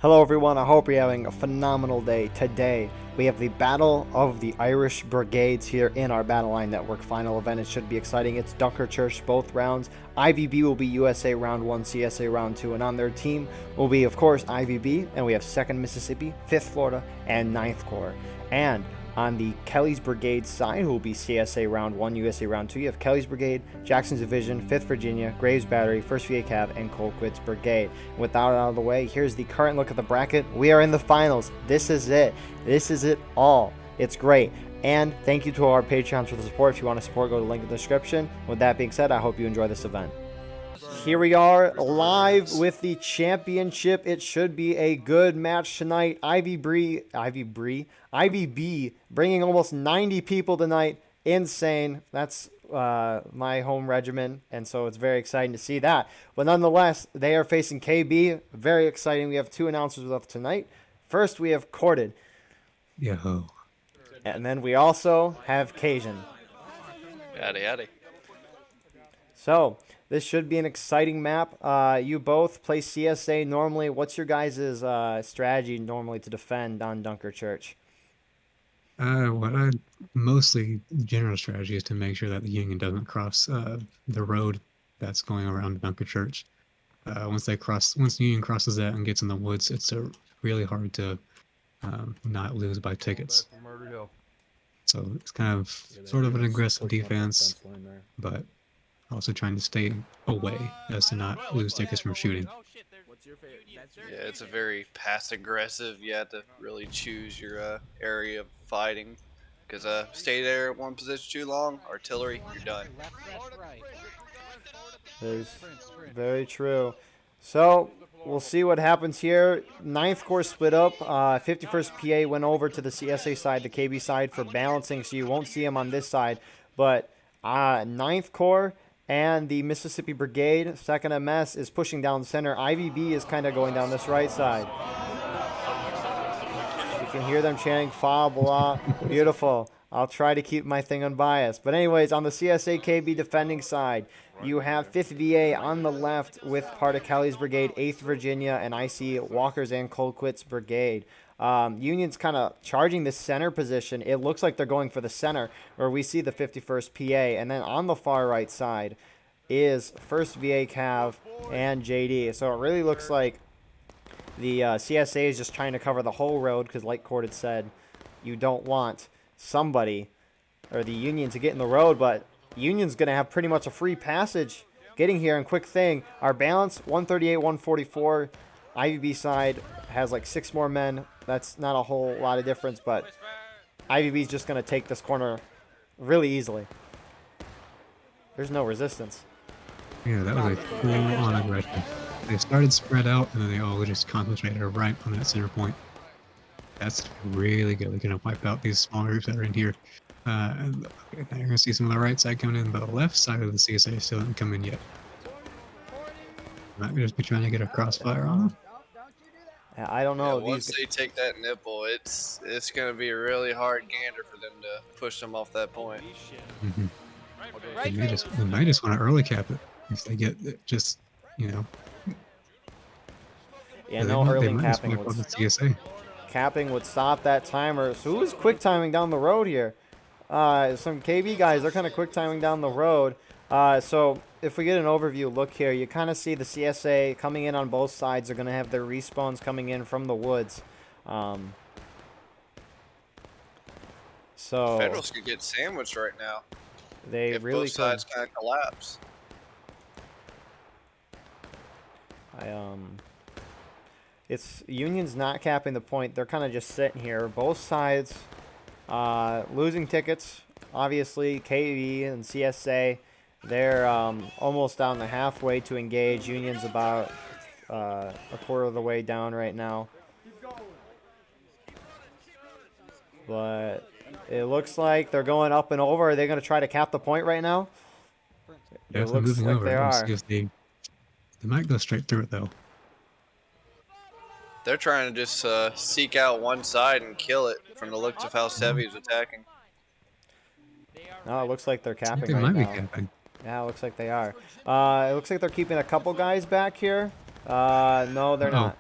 Hello everyone, I hope you're having a phenomenal day. Today, we have the Battle of the Irish Brigades here in our Battle Line Network final event. It should be exciting. It's Dunkerchurch both rounds. IVB will be USA round 1, CSA round 2, and on their team will be, of course, IVB, and we have 2nd Mississippi, 5th Florida, and 9th Corps. And on the Kelly's Brigade side, who will be CSA round 1, USA round 2, you have Kelly's Brigade, Jackson's Division, 5th Virginia, Graves Battery, 1st VA Cav, and Colquitt's Brigade. With that out of the way, here's the current look at the bracket. We are in the finals. This is it. This is it all. It's great. And thank you to our Patreons for the support. If you want to support, go to the link in the description. With that being said, I hope you enjoy this event. Here we are live with the championship. It should be a good match tonight. IVB bringing almost 90 people tonight. Insane. That's my home regimen, and so it's very exciting to see that. But nonetheless, they are facing KB. Very exciting. We have 2 announcers left tonight. First, we have Corded. Yo. And then we also have Cajun. Howdy, howdy. So, this should be an exciting map. You both play CSA normally. What's your guys' strategy normally to defend on Dunkerchurch? What I mostly general strategy is to make sure that the Union doesn't cross the road that's going around Dunkerchurch. Once the Union crosses that and gets in the woods, it's really hard to not lose by tickets. So it's kind of sort of an aggressive defense, but also trying to stay away as to not lose tickets from shooting. Yeah, it's a very passive-aggressive. You have to really choose your area of fighting. Because stay there at one position too long, artillery, you're done. That is very true. So, we'll see what happens here. 9th Corps split up. 51st PA went over to the CSA side, the KB side, for balancing, so you won't see them on this side. But 9th Corps and the Mississippi Brigade, 2nd MS, is pushing down center. IVB is kind of going down this right side. You can hear them chanting, fa, blah, beautiful. I'll try to keep my thing unbiased. But anyways, on the CSA KB defending side, you have 5th VA on the left with part of Kelly's Brigade, 8th Virginia, and I see Walker's and Colquitt's Brigade. Union's kind of charging the center position. It looks like they're going for the center, where we see the 51st PA. And then on the far right side is 1st VA Cav and JD. So it really looks like the CSA is just trying to cover the whole road, because like Cord said, you don't want somebody or the Union to get in the road, but Union's going to have pretty much a free passage getting here. And quick thing, our balance, 138, 144. IVB side has like 6 more men. That's not a whole lot of difference, but IVB is just going to take this corner really easily. There's no resistance. Yeah, that was a full-on aggression. They started spread out, and then they all just concentrated right on that center point. That's really good. They're going to wipe out these small groups that are in here. And you're going to see some of the right side coming in, but the left side of the CSA still hasn't come in yet. Might just be trying to get a crossfire on them. I don't know. Yeah, once they take that nipple, it's going to be a really hard gander for them to push them off that point. Mm-hmm. They might just want to early cap it if they get it, just, you know. Yeah, no early capping would stop that timer. So who's quick timing down the road here? Some KB guys, they're kind of quick timing down the road. So if we get an overview look here, you kind of see the CSA coming in on both sides. They're going to have their respawns coming in from the woods. So Federals could get sandwiched right now. They if really both sides kind of collapse. It's Union's not capping the point. They're kind of just sitting here. Both sides losing tickets. Obviously, KB and CSA, they're almost down the halfway to engage. Union's about a quarter of the way down right now. But it looks like they're going up and over. Are they going to try to cap the point right now? Yeah, it looks like they are. They might go straight through it, though. They're trying to just seek out one side and kill it from the looks of how Sevi is attacking. No, it looks like they're capping They right might be now. capping. Yeah, it looks like they are. It looks like they're keeping a couple guys back here. No, they're not.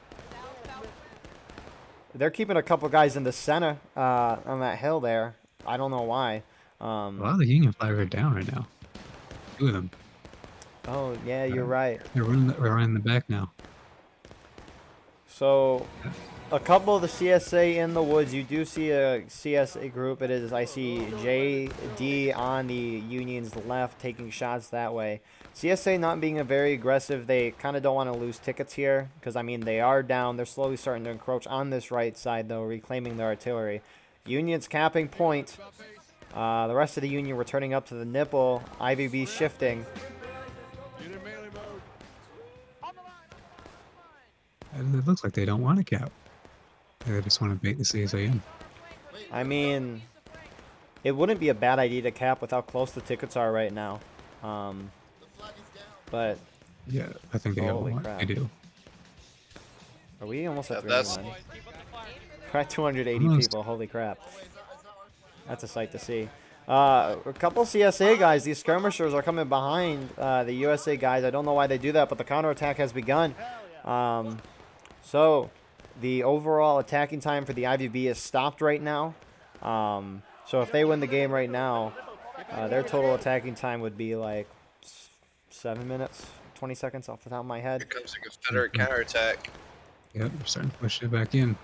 they're keeping a couple guys in the center on that hill there. I don't know why. A lot of the Union flags are down right now. 2 of them. Oh, yeah, you're right. They're running the back now. So, a couple of the CSA in the woods. You do see a CSA group. It is, I see JD on the Union's left taking shots that way. CSA not being a very aggressive. They kind of don't want to lose tickets here because, I mean, they are down. They're slowly starting to encroach on this right side, though, reclaiming their artillery. Union's capping point. The rest of the Union returning up to the nipple. IVB shifting. And it looks like they don't want to cap. They just want to bait the CSA in. I mean, it wouldn't be a bad idea to cap with how close the tickets are right now. But yeah, I think they holy got crap. They do. Are we almost at that's 390? We're at 280 Almost. people. Holy crap. That's a sight to see. A couple CSA guys, these skirmishers are coming behind the USA guys. I don't know why they do that, but the counterattack has begun. So the overall attacking time for the IVB is stopped right now. So if they win the game right now, their total attacking time would be like 7 minutes, 20 seconds off the top of my head. Here comes a Confederate counterattack. Yep, they're starting to push it back in.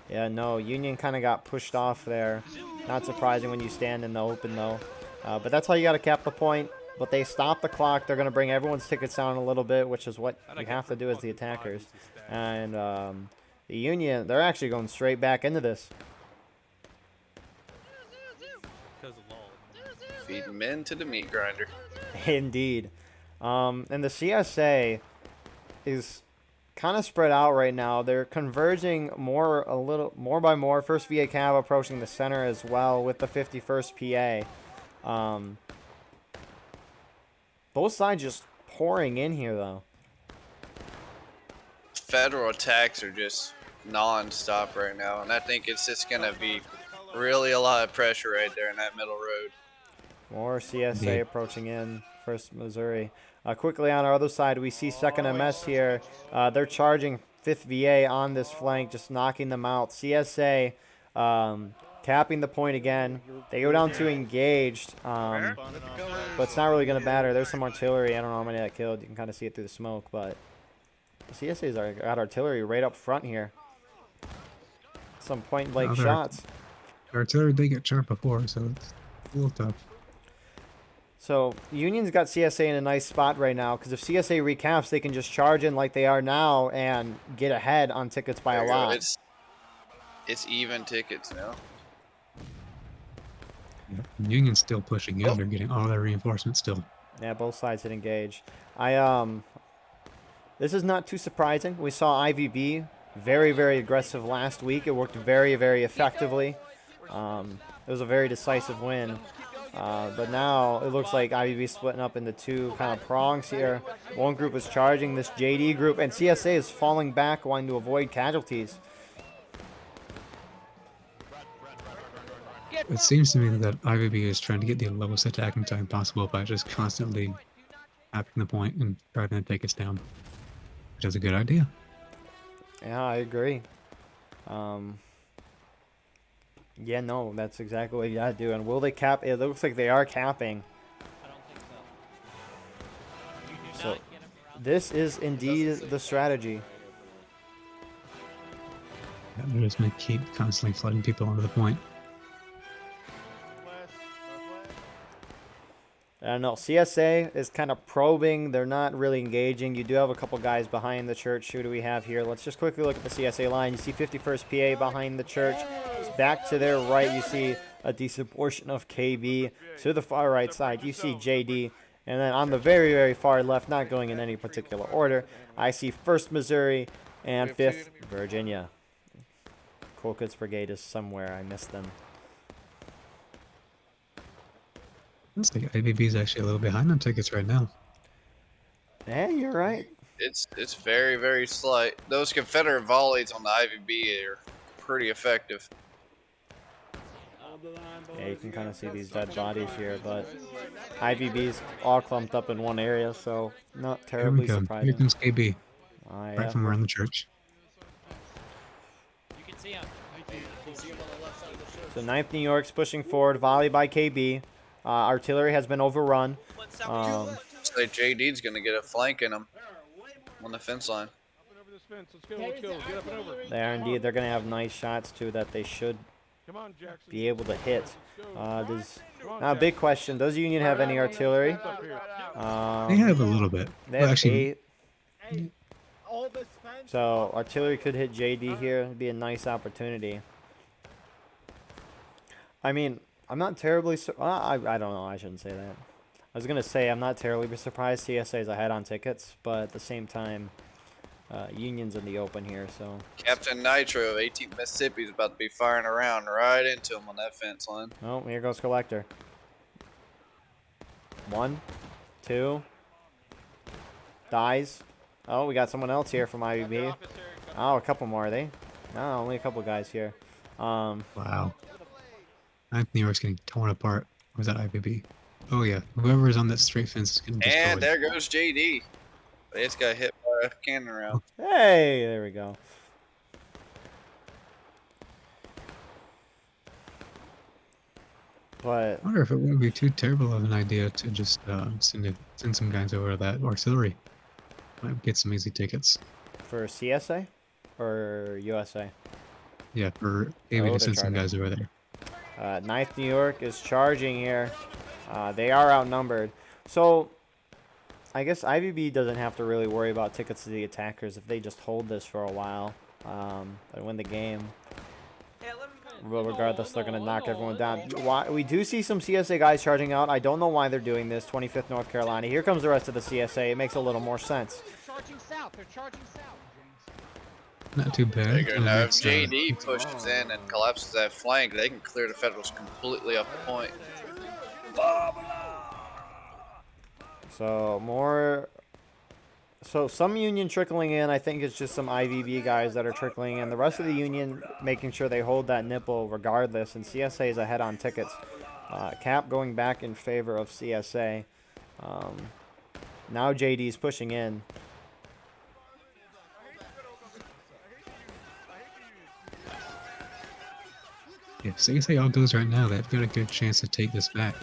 Yeah, no, Union kind of got pushed off there. Not surprising when you stand in the open, though. But that's how you got to cap the point. But they stop the clock. They're going to bring everyone's tickets down a little bit, which is what you have to do as the attackers. And the Union, they're actually going straight back into this. Feeding men to the meat grinder. Indeed. And the CSA is kind of spread out right now. They're converging a little more by more. First VA Cav approaching the center as well with the 51st PA. Both sides just pouring in here, though. Federal attacks are just non-stop right now, and I think it's just going to be really a lot of pressure right there in that middle road. More CSA approaching in. First Missouri. Quickly on our other side, we see 2nd MS here. They're charging 5th VA on this flank, just knocking them out. CSA capping the point again. They go down to engaged, but it's not really going to matter. There's some artillery. I don't know how many that killed. You can kind of see it through the smoke, but the CSA's got artillery right up front here. Some point-blank shots. Artillery did get sharp before, so it's a little tough. So Union's got CSA in a nice spot right now because if CSA recaps, they can just charge in like they are now and get ahead on tickets by a lot. It's even tickets now. Yep. Union's still pushing in. They're getting all their reinforcements still. Yeah, both sides hit engage. This is not too surprising. We saw IVB very, very aggressive last week. It worked very, very effectively. It was a very decisive win. But now it looks like IVB splitting up into two kind of prongs here. One group is charging this JD group, and CSA is falling back, wanting to avoid casualties. It seems to me that IVB is trying to get the lowest attacking time possible by just constantly tapping the point and trying to take us down, which is a good idea. Yeah, I agree. Yeah, no, that's exactly what you gotta do. And will they cap? It looks like they are capping. I don't think so. So this is indeed the strategy. Yeah, they're just going to keep constantly flooding people onto the point. I don't know. CSA is kind of probing. They're not really engaging. You do have a couple guys behind the church. Who do we have here? Let's just quickly look at the CSA line. You see 51st PA behind the church. Back to their right, you see a decent portion of KB. To the far right side, you see JD. And then on the very, very far left, not going in any particular order, I see 1st Missouri and 5th Virginia. Colquitt's Brigade is somewhere. I missed them. Looks like IVB is actually a little behind on tickets right now. Yeah, you're right. It's very, very slight. Those Confederate volleys on the IVB are pretty effective. Yeah, you can kind of see these dead bodies here, but IVB's all clumped up in one area, so not Here we terribly go. Here surprising. comes KB, Ah, right yeah. from around the church. So 9th New York's pushing forward. Volley by KB. Artillery has been overrun. Looks like JD's gonna get a flank in him on the fence line. There, indeed, they're going to have nice shots too that they should be able to hit. Now, big question: does Union have any artillery? They have a little bit. They Well, have actually, 8. So artillery could hit JD here. It'd be a nice opportunity. I mean, I'm not terribly. I don't know. I shouldn't say that. I was gonna say I'm not terribly surprised CSA's ahead on tickets, but at the same time, Union's in the open here. So Captain Nitro of 18th Mississippi is about to be firing around right into him on that fence line. oh, here goes Collector. 1, 2, dies. Oh, we got someone else here from IVB. Oh, a couple more, are they? No, only a couple guys here. wow. 9th New York's getting torn apart. Or was that IBB? Oh yeah, whoever is on that straight fence is getting destroyed. And there goes JD. They just got hit by a cannon round. Hey, there we go. But I wonder if it wouldn't be too terrible of an idea to just send some guys over to that artillery. Might get some easy tickets. for CSA or USA? Yeah, for maybe Oh, to they're send some charging. guys over there. 9th New York is charging here. They are outnumbered. So I guess IVB doesn't have to really worry about tickets to the attackers if they just hold this for a while and win the game. Well, regardless, they're going to knock everyone down. We do see some CSA guys charging out. I don't know why they're doing this. 25th North Carolina. Here comes the rest of the CSA. It makes a little more sense. They're charging south. They're charging south. Not too bad. There you go. Now, if It's, JD pushes in and collapses that flank, they can clear the Federals completely off the point. So some Union trickling in. I think it's just some IVB guys that are trickling in. The rest of the Union making sure they hold that nipple regardless. And CSA is ahead on tickets. Cap going back in favor of CSA. Now JD's pushing in. yeah, CSA all goes right now. They've got a good chance to take this back.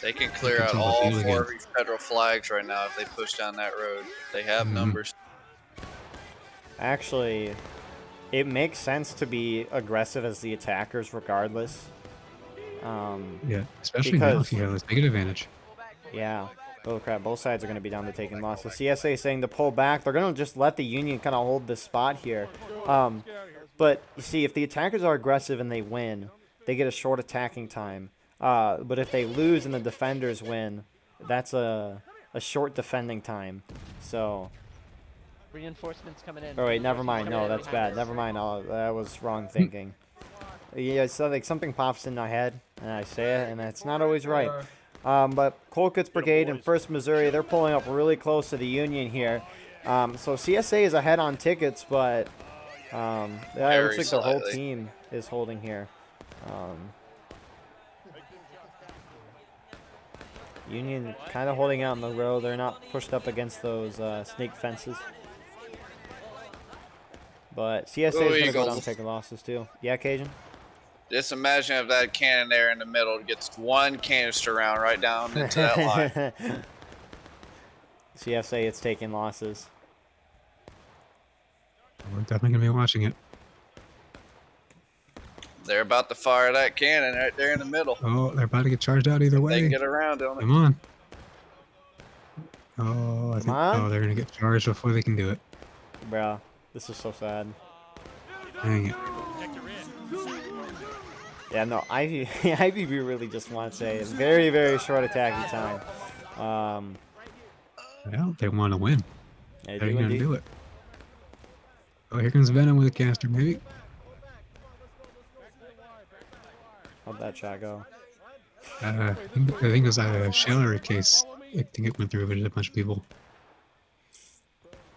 They can clear out Control the all field 4 again. of these Federal flags right now if they push down that road. They have numbers. Actually, it makes sense to be aggressive as the attackers regardless. Yeah, especially now Because- if you have this big advantage. Yeah. Oh crap, both sides are going to be down to taking losses. CSA is saying to pull back. They're going to just let the Union kind of hold this spot here. But you see, if the attackers are aggressive and they win, they get a short attacking time. But if they lose and the defenders win, that's a short defending time. So, Reinforcements coming in. oh wait, never mind. No, that's bad. Never mind. That was wrong thinking. Yeah, so like something pops in my head and I say it, and it's not always right. But Colquitt's Brigade and 1st Missouri, they're pulling up really close to the Union here. So CSA is ahead on tickets, but yeah, it Very looks like the whole slightly. team is holding here. Union kind of holding out in the road. They're not pushed up against those snake fences. But CSA is Go going to go Eagles. down and take losses too. Yeah, Cajun? Just imagine if that cannon there in the middle gets one canister round right down into that line. CSA, it's taking losses. We're definitely gonna be watching it. They're about to fire that cannon right there in the middle. Oh, they're about to get charged out either They way. can get around on it. Come on. Oh, I think, on. oh, they're gonna get charged before they can do it. Bruh, this is so sad. Dang it. Yeah, no, IVB really just wants a very, very short attacking time. Well, they want to win. They How are do you gonna indeed. do it? Oh, here comes Venom with a caster, maybe. How'd that shot go? I think it was a Shallery case. I think it went through, but a bunch of people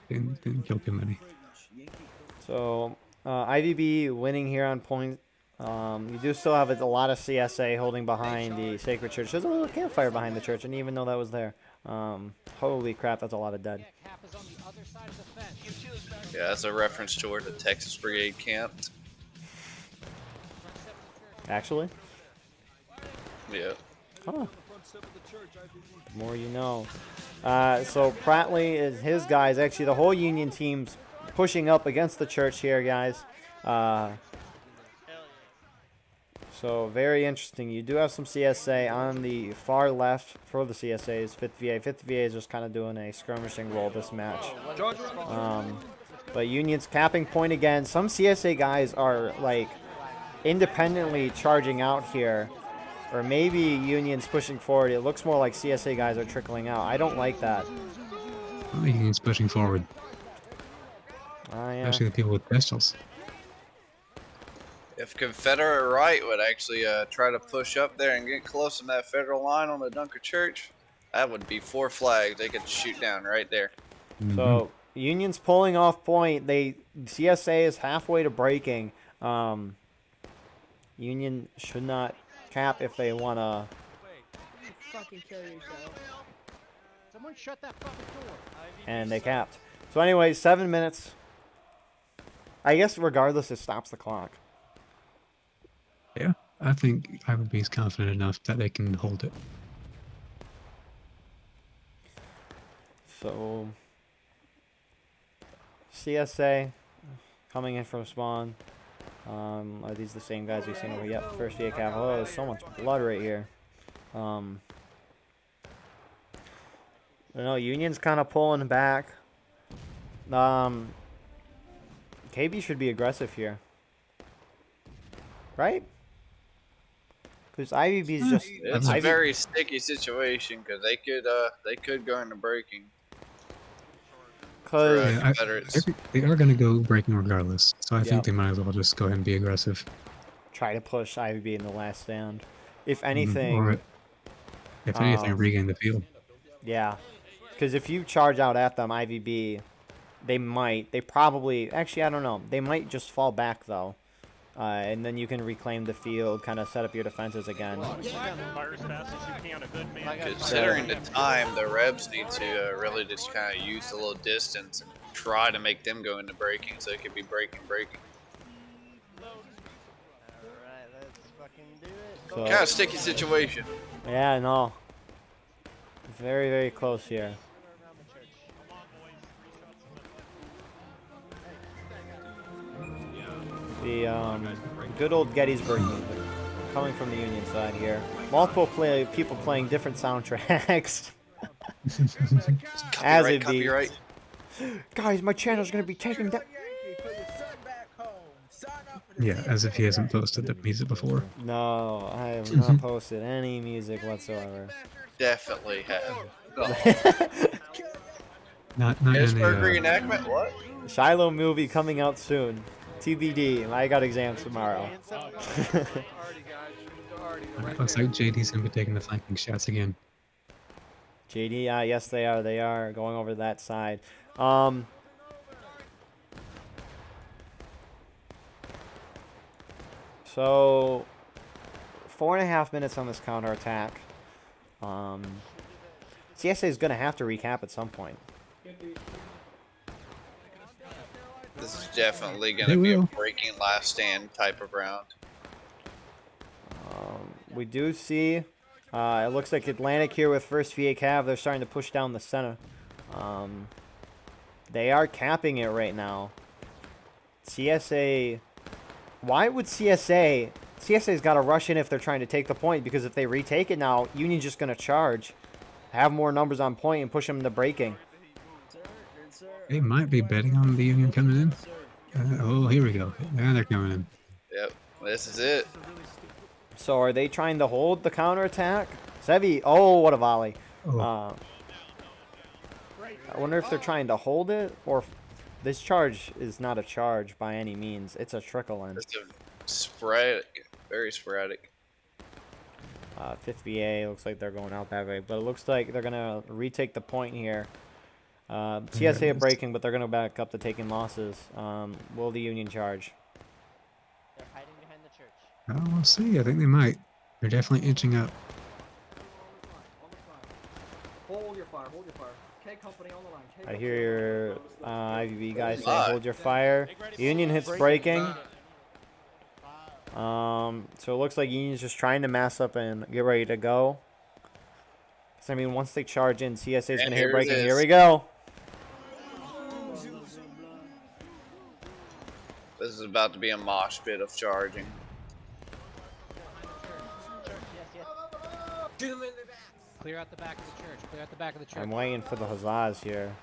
didn't kill too many. So, IVB winning here on point. You do still have a lot of CSA holding behind the Sacred Church. There's a little campfire behind the church, and even though that was there. Holy crap, that's a lot of dead. Yeah, Cap is on the other side of the fence. Yeah, that's a reference toward the Texas Brigade camp. Actually? Yeah. Huh. The more you know. So Prattley is his guys. Actually, the whole Union team's pushing up against the church here, guys. So very interesting. You do have some CSA on the far left for the CSAs. 5th VA. 5th VA is just kind of doing a skirmishing role this match. But Union's capping point again. Some CSA guys are like independently charging out here. Or maybe Union's pushing forward. It looks more like CSA guys are trickling out. I don't like that. Well, Union's pushing forward, Yeah. especially the people with pistols. If Confederate right would actually try to push up there and get close to that federal line on the Dunker Church, that would be 4 flags they could shoot down right there. So Union's pulling off point. CSA is halfway to breaking. Union should not cap if they want to. Fucking kill yourself. Someone shut that fucking door. And they capped. So anyway, 7 minutes. I guess regardless, it stops the clock. Yeah, I think I would be confident enough that they can hold it. So CSA coming in from spawn. Are these the same guys we've seen over? Yep, first VA cap. Oh, there's so much blood right here. I don't know, Union's kind of pulling back. KB should be aggressive here. Right? Because IVB's just... It's a very sticky situation because they could go into breaking. Because Yeah, Confederates. they are going to go breaking regardless, so I think they might as well just go ahead and be aggressive. try to push IVB in the last stand. If anything... Or, if anything, regain the field. Yeah. Because if you charge out at them, IVB, they probably, actually, I don't know. They might just fall back, though. And then you can reclaim the field, kind of set up your defenses again. Considering the time, the Rebs need to really just kind of use a little distance and try to make them go into breaking so it could be breaking. Alright, let's fucking do it. So, Kind of sticky situation. yeah, no. Very, very close here. The good old Gettysburg music coming from the Union side here. Multiple people playing different soundtracks. As it be. Copyright. Guys, my channel's gonna be taken down. Yeah, as if he hasn't posted the music before. No, I have not posted any music whatsoever. Definitely have. Not Gettysburg any, reenactment? What? Shiloh movie coming out soon. TBD. I got exams tomorrow. looks like JD's gonna be taking the flanking shots again. JD, yes they are. They are going over that side. So 4.5 minutes on this counterattack. CSA is going to have to recap at some point. This is definitely going to be a breaking last stand type of round. We do see, it looks like Atlantic here with first VA Cav. They're starting to push down the center. They are capping it right now. CSA, why would CSA's got to rush in if they're trying to take the point, because if they retake it now, Union's just going to charge, have more numbers on point, and push them into breaking. They might be betting on the Union coming in. Oh, here we go. Now they're coming in. Yep, this is it. So are they trying to hold the counterattack? Sevi, oh, what a volley. Oh. I wonder if they're trying to hold it, or this charge is not a charge by any means. It's a trickle in. It's a sporadic, very sporadic. 5th VA looks like they're going out that way, but it looks like they're going to retake the point here. CSA are breaking, but they're going to back up to taking losses. Will the Union charge? They're hiding behind the church. Oh, we'll see. I think they might. They're definitely inching up. Hold your fire, hold your fire. K company on the line. K I hear your IVB guys saying Live. hold your fire. Union hits breaking. So it looks like Union's just trying to mass up and get ready to go. So, I mean, once they charge in, CSA is going to hit here break, it and here is. we go. This is about to be a mosh pit of charging. Clear out the back of the church. Clear out the back of the church. I'm waiting for the huzzas here.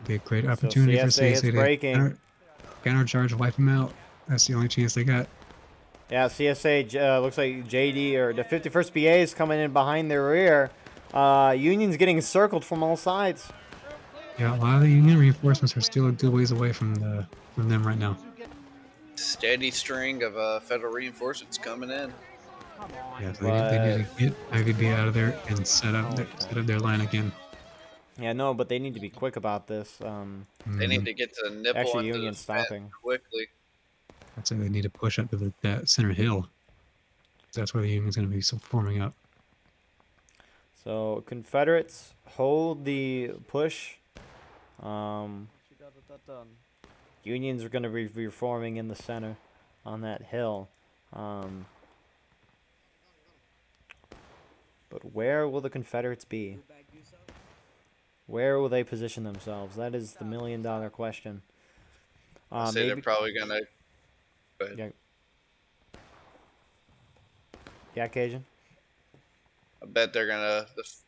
Be a great opportunity for CSA is CSA to breaking. countercharge, wipe them out. That's the only chance they got. Yeah, CSA looks like JD or the 51st BA is coming in behind their rear. Union's getting circled from all sides. Yeah, a lot of the Union reinforcements are still a good ways away from them right now. Steady string of federal reinforcements coming in. Yeah, so they need to get IVB out of there and set up their line again. Yeah, no, but they need to be quick about this. They need to get to the nipple Actually, into Union's the vent stopping. quickly. I'd say they need to push up to that center hill. That's where the Union's going to be forming up. So Confederates hold the push. Unions are going to be reforming in the center on that hill. But where will the Confederates be? Where will they position themselves? That is the million-dollar question. I say they're probably gonna. Yeah, Cajun. I bet the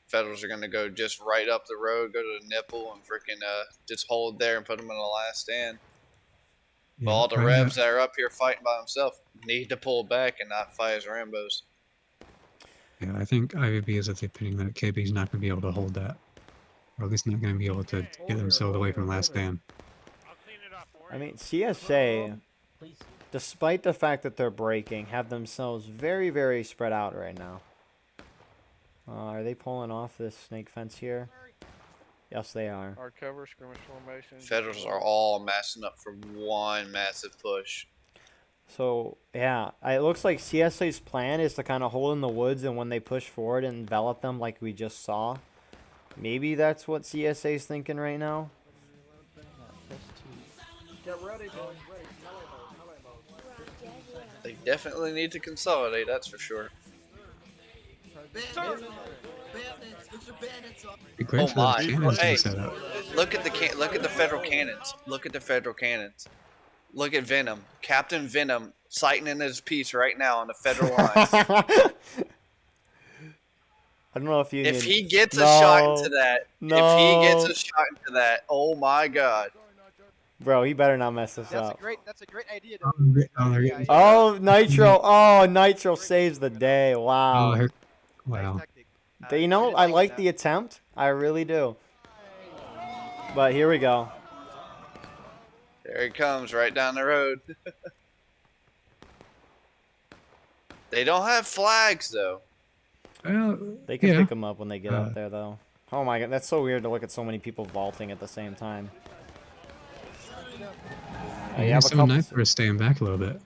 Federals are gonna go just right up the road, go to the nipple, and freaking just hold there and put them in the last stand. Yeah, But all the right Rebs now- that are up here fighting by themselves need to pull back and not fight as Rambos. Yeah, I think IVB is thinking that KB's not going to be able to hold that. Or at least not going to be able to get themselves away from last stand. I mean, CSA, despite the fact that they're breaking, have themselves very, very spread out right now. Are they pulling off this snake fence here? Yes, they are. Hard cover, skirmish formation. Federals are all massing up for one massive push. So, yeah, it looks like CSA's plan is to kind of hold in the woods, and when they push forward and envelop them like we just saw. Maybe that's what CSA's thinking right now. Get ready, boys. Ready. Melee mode. They definitely need to consolidate, that's for sure. Be great Oh for the my! cannons to Hey, be set up. look at the federal cannons. Look at the federal cannons. Look at Venom, Captain Venom, sighting in his piece right now on the federal lines. I don't know if you. If he gets a shot into that, No. if he gets a shot into that, oh my God! Bro, he better not mess this up. That's a great idea. Oh, they're getting- Oh, Nitro. Oh, Nitro saves the day. Wow. oh, wow. You know, I like the attempt. I really do. But here we go. There he comes, right down the road. They don't have flags though. Well, They can yeah. pick them up when they get up there, though. Oh my god, that's so weird to look at so many people vaulting at the same time. You have a so couple. Knifer is staying back a little bit.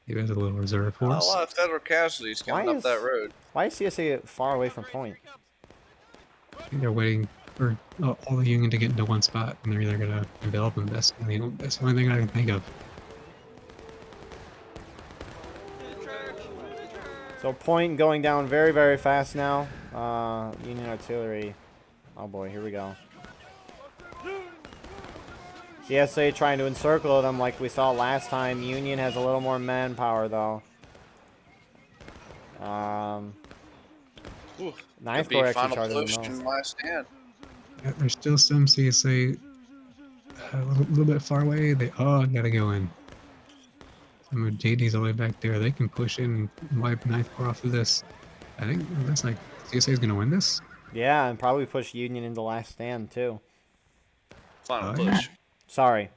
He has a little reserve A force. lot of federal casualties coming Why up is- that road. Why is CSA far away from point? I think they're waiting for all the Union to get into one spot, and they're either gonna envelop them. That's the only thing I can think of. So point going down very, very fast now. Union artillery. Oh boy, here we go. CSA trying to encircle them like we saw last time. Union has a little more manpower though. Ninth Could be Corps actually final charging the push most. in last stand. Yeah, there's still some CSA a little bit far away. I gotta go in. Some of JD's all the way back there. They can push in and wipe Ninth Corps off of this. I think it looks like CSA is gonna win this. Yeah, and probably push Union into last stand too. Final Oh, yeah. push. Sorry.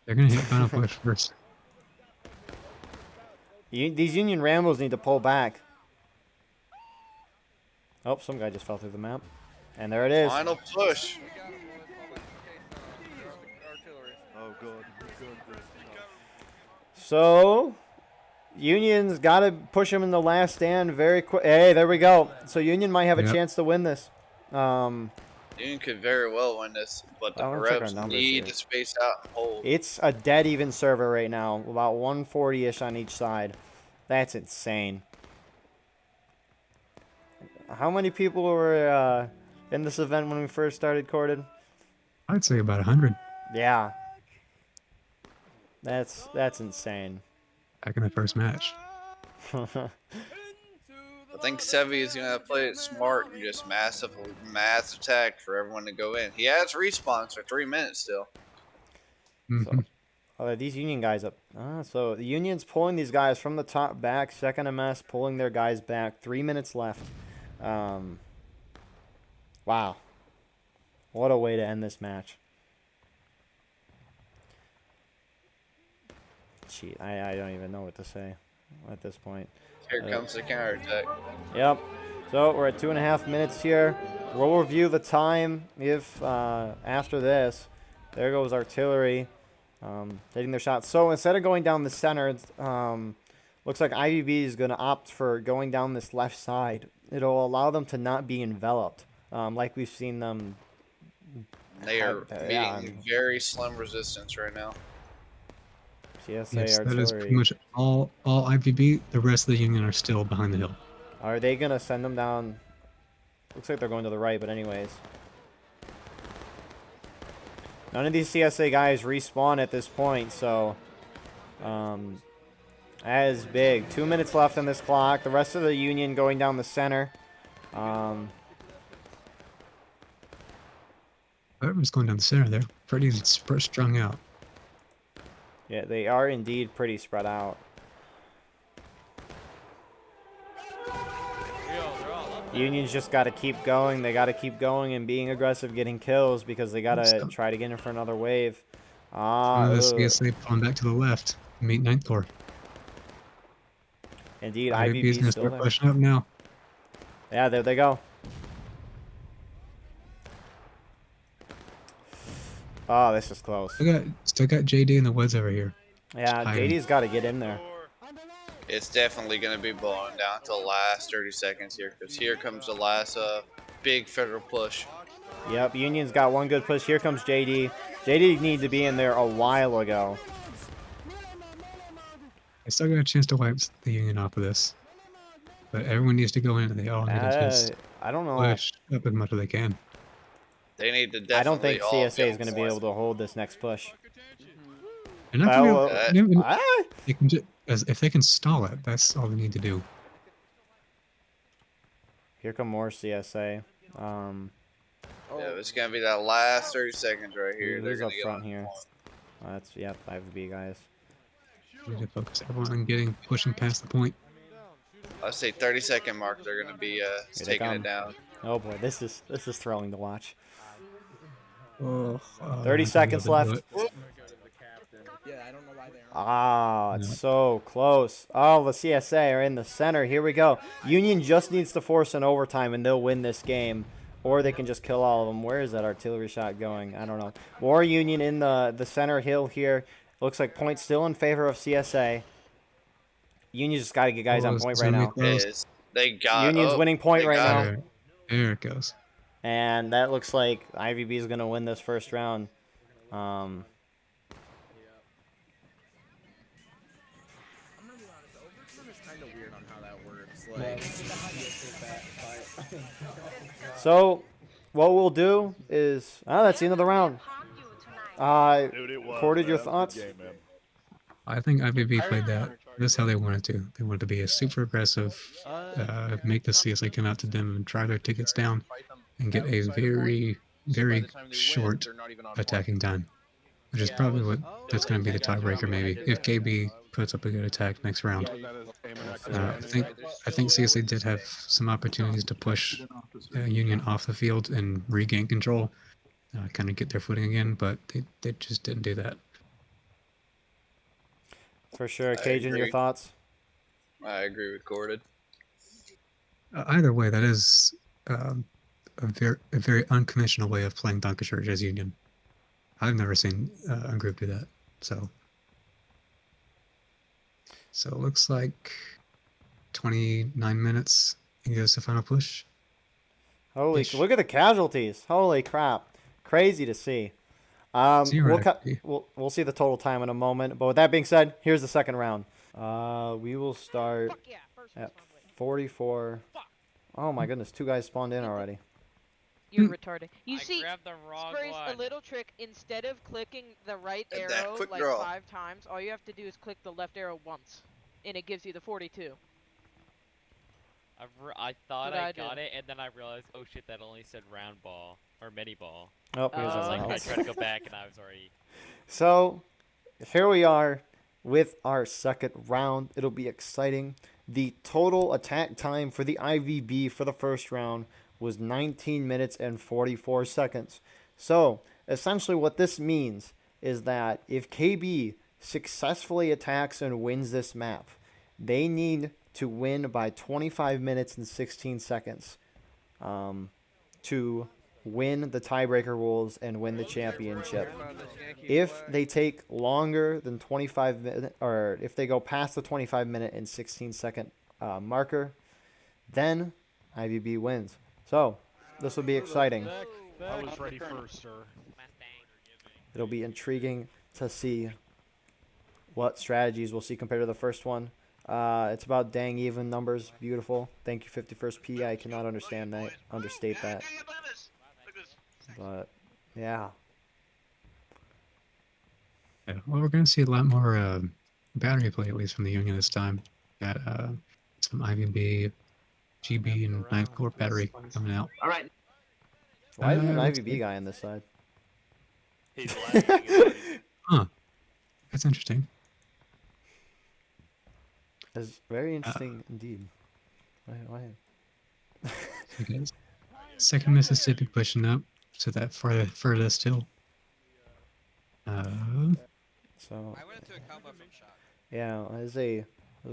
They're gonna hit final push first. These Union Rambos need to pull back. Oh, some guy just fell through the map. And there it is. Final push. Oh, good. So, Union's got to push him in the last stand very quick. Hey, there we go. So Union might have a Yep. chance to win this. Union could very well win this, but the I want to check our reps numbers need here. to space out and hold. It's a dead even server right now, about 140-ish on each side. That's insane. How many people were in this event when we first started, Corded? I'd say about 100 Yeah. That's insane. back in the first match. I think Sevi is gonna play it smart and just mass attack for everyone to go in. He has respawns for 3 minutes still. Mhm. Oh, these Union guys up. So the Union's pulling these guys from the top back. Second MS pulling their guys back. 3 minutes left. Wow. What a way to end this match. Gee, I don't even know what to say at this point. Here comes the counterattack. Yep. So we're at 2.5 minutes here. We'll review the time if after this. There goes artillery. Hitting their shots. So instead of going down the center, looks like IVB is going to opt for going down this left side. It'll allow them to not be enveloped, like we've seen them. They are meeting very slim resistance right now. CSA Yes, that artillery. is pretty much all IVB. The rest of the Union are still behind the hill. Are they going to send them down? Looks like they're going to the right, but anyways. None of these CSA guys respawn at this point, so that is big. 2 minutes left on this clock. The rest of the Union going down the center. Whoever's going down the center there, pretty strung out. Yeah, they are indeed pretty spread out. Union's just got to keep going. They got to keep going and being aggressive, getting kills because they got to try to get in for another wave. The CSA pulling back to the left. Meet 9th Corps. Indeed, IVB's IVB's gonna still start there. pushing up now. Yeah, there they go. Oh, this is close. Still got JD in the woods over here. Yeah, hiding. JD's got to get in there. It's definitely going to be blowing down to the last 30 seconds here, because here comes the last big federal push. Yep, Union's got one good push. Here comes JD. JD needed to be in there a while ago. I still got a chance to wipe the Union off of this. But everyone needs to go in and they all need to just I don't know. push up as much as they can. They need to definitely I don't think all CSA is go going to be for it. able to hold this next push. And not Well, they can if they can stall it, that's all they need to do. Here come more CSA. Yeah, it's going to be that last 30 seconds right here. They're Who's going up to get front on here? point. That's, yep, IVB guys. We need to focus everyone on pushing past the point. I'd say 30-second mark. They're going to be they taking come. it down. Oh boy, this is thrilling to watch. Oh, 30 seconds left. Yeah, I don't know why they aren't. Ah, it's so close. Oh, the CSA are in the center. Here we go. Union just needs to force an overtime and they'll win this game. Or they can just kill all of them. Where is that artillery shot going? I don't know. More Union in the center hill here. Looks like point still in favor of CSA. Union just got to get guys on point right now. They got Union's winning point right now. There it goes. And that looks like IVB is going to win this first round. So, what we'll do is... Oh, that's the end of the round. Recorded your thoughts? I think IVB played that. That's how they wanted to. They wanted to be a super aggressive, make the CSA come out to them and try their tickets down, and get a very, very short attacking time, which is probably that's going to be the tiebreaker maybe if KB puts up a good attack next round. I think CSA did have some opportunities to push Union off the field and regain control, kind of get their footing again, but they just didn't do that. For sure. Cajun, your thoughts? I agree with Gordon. Either way, that is a very unconventional way of playing Dunkerchurch as Union. I've never seen a group do that. So it looks like 29 minutes and goes to final push. Holy, Ish. look at the casualties. Holy crap. Crazy to see. Zero, actually. We'll see the total time in a moment. But with that being said, here's the second round. We will start Fuck yeah, first at respond. 44. Oh my goodness, 2 guys spawned in already. You're retarded. You I see, grabbed the wrong Grace, a one. little trick. Instead of clicking the right And that arrow quick like draw. 5 times, all you have to do is click the left arrow once, and it gives you the 42. I thought What I I got did. it, and then I realized, oh shit, that only said round ball or mini ball. Oh, here's Oh, So everyone like I else. tried to go back, and I was already. So, here we are with our second round. It'll be exciting. The total attack time for the IVB for the first round was 19 minutes and 44 seconds. So, essentially what this means is that if KB successfully attacks and wins this map, they need to win by 25 minutes and 16 seconds to win the tiebreaker rules and win the championship. If they take longer than 25 minutes, or if they go past the 25-minute and 16-second marker, then IVB wins. So, this will be exciting. I was ready first, sir. It'll be intriguing to see what strategies we'll see compared to the first one. It's about dang even numbers. Beautiful. Thank you, 51st P. I cannot understate that. But, yeah. Yeah, well, we're going to see a lot more battery play, at least from the Union this time. Got some IVB, GB, and 9th Corps battery coming out. All right. Why is there an looks IVB like- guy on this side? He's laughing. Huh. That's interesting. That's very interesting indeed. Why? Okay. Second Mississippi pushing up to that furthest hill. So, I went into a combo from shot. yeah, that's a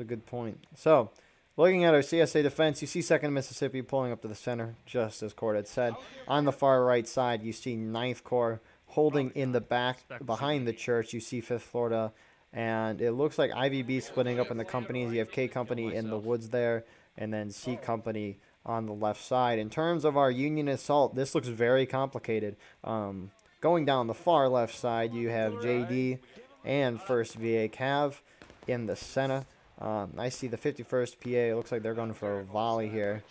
good point. So, looking at our CSA defense, you see 2nd Mississippi pulling up to the center, just as Cord had said. On the far right side, you see 9th Corps holding in the back behind the church. You see 5th Florida, and it looks like IVB splitting up in the companies. You have K Company in the woods there, and then C Company on the left side. In terms of our Union assault, this looks very complicated. Going down the far left side, you have JD and 1st VA Cav in the center. I see the 51st PA. It looks like they're going for a volley here.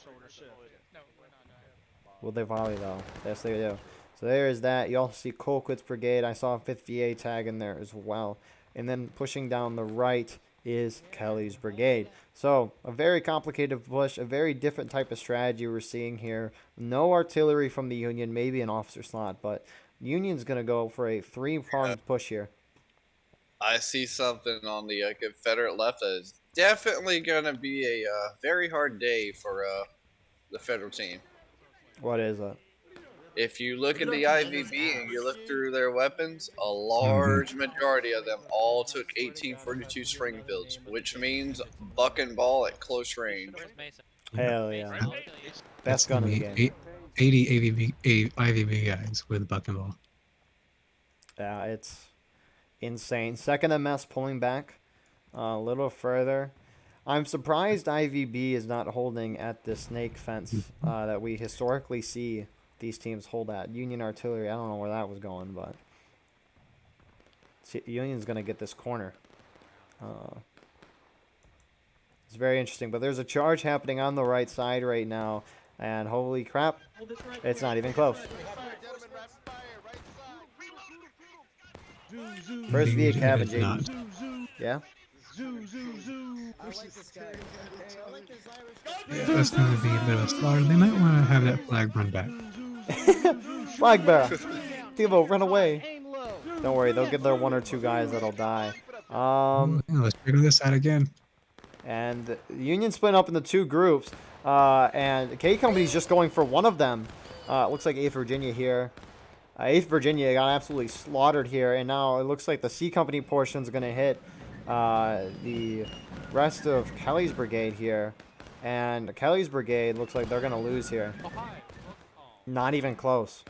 Will they volley, though? Yes, they do. So there is that. You also see Colquitt's Brigade. I saw a 5th VA tag in there as well. And then pushing down the right is Kelly's Brigade. So a very complicated push, a very different type of strategy we're seeing here. No artillery from the Union, maybe an officer slot, but Union's going to go for a 3-pronged push here. I see something on the Confederate left that is definitely going to be a very hard day for the Federal team. What is it? If you look at the IVB and you look through their weapons, a large majority of them all took 1842 Springfields, which means buck and ball at close range. Where's Mason? Hell yeah. Best That's gun in the gonna game. be 80 IVB guys with buck and ball. Yeah, it's insane. 2nd MS pulling back a little further. I'm surprised IVB is not holding at the snake fence that we historically see these teams hold at. Union Artillery, I don't know where that was going, but Union's going to get this corner. It's very interesting, but there's a charge happening on the right side right now, and holy crap, it's not even close. First VA It Cav and is not. JD. Yeah? Yeah, that's going to be a bit of a slaughter. They might want to have that flag run back. Flag bearer. Devo, run away. Don't worry, they'll get their 1 or 2 guys that'll die. Yeah, let's check this out again. And the Union split up into 2 groups. And K Company's just going for one of them. Looks like 8th Virginia here. 8th Virginia got absolutely slaughtered here. And now it looks like the C Company portion is going to hit the rest of Kelly's Brigade here. And Kelly's Brigade looks like they're going to lose here. Not even close.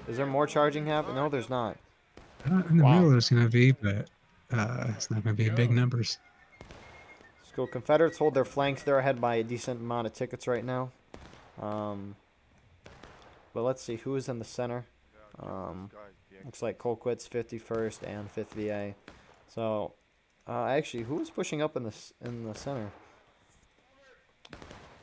Is there more charging happening? No, there's not. In the middle there's going to be, but it's not going to be big numbers. Let's go. Confederates hold their flanks. They're ahead by a decent amount of tickets right now. But let's see who is in the center. Looks like Colquitt's 51st and 5th VA. So, actually, who is pushing up in the center?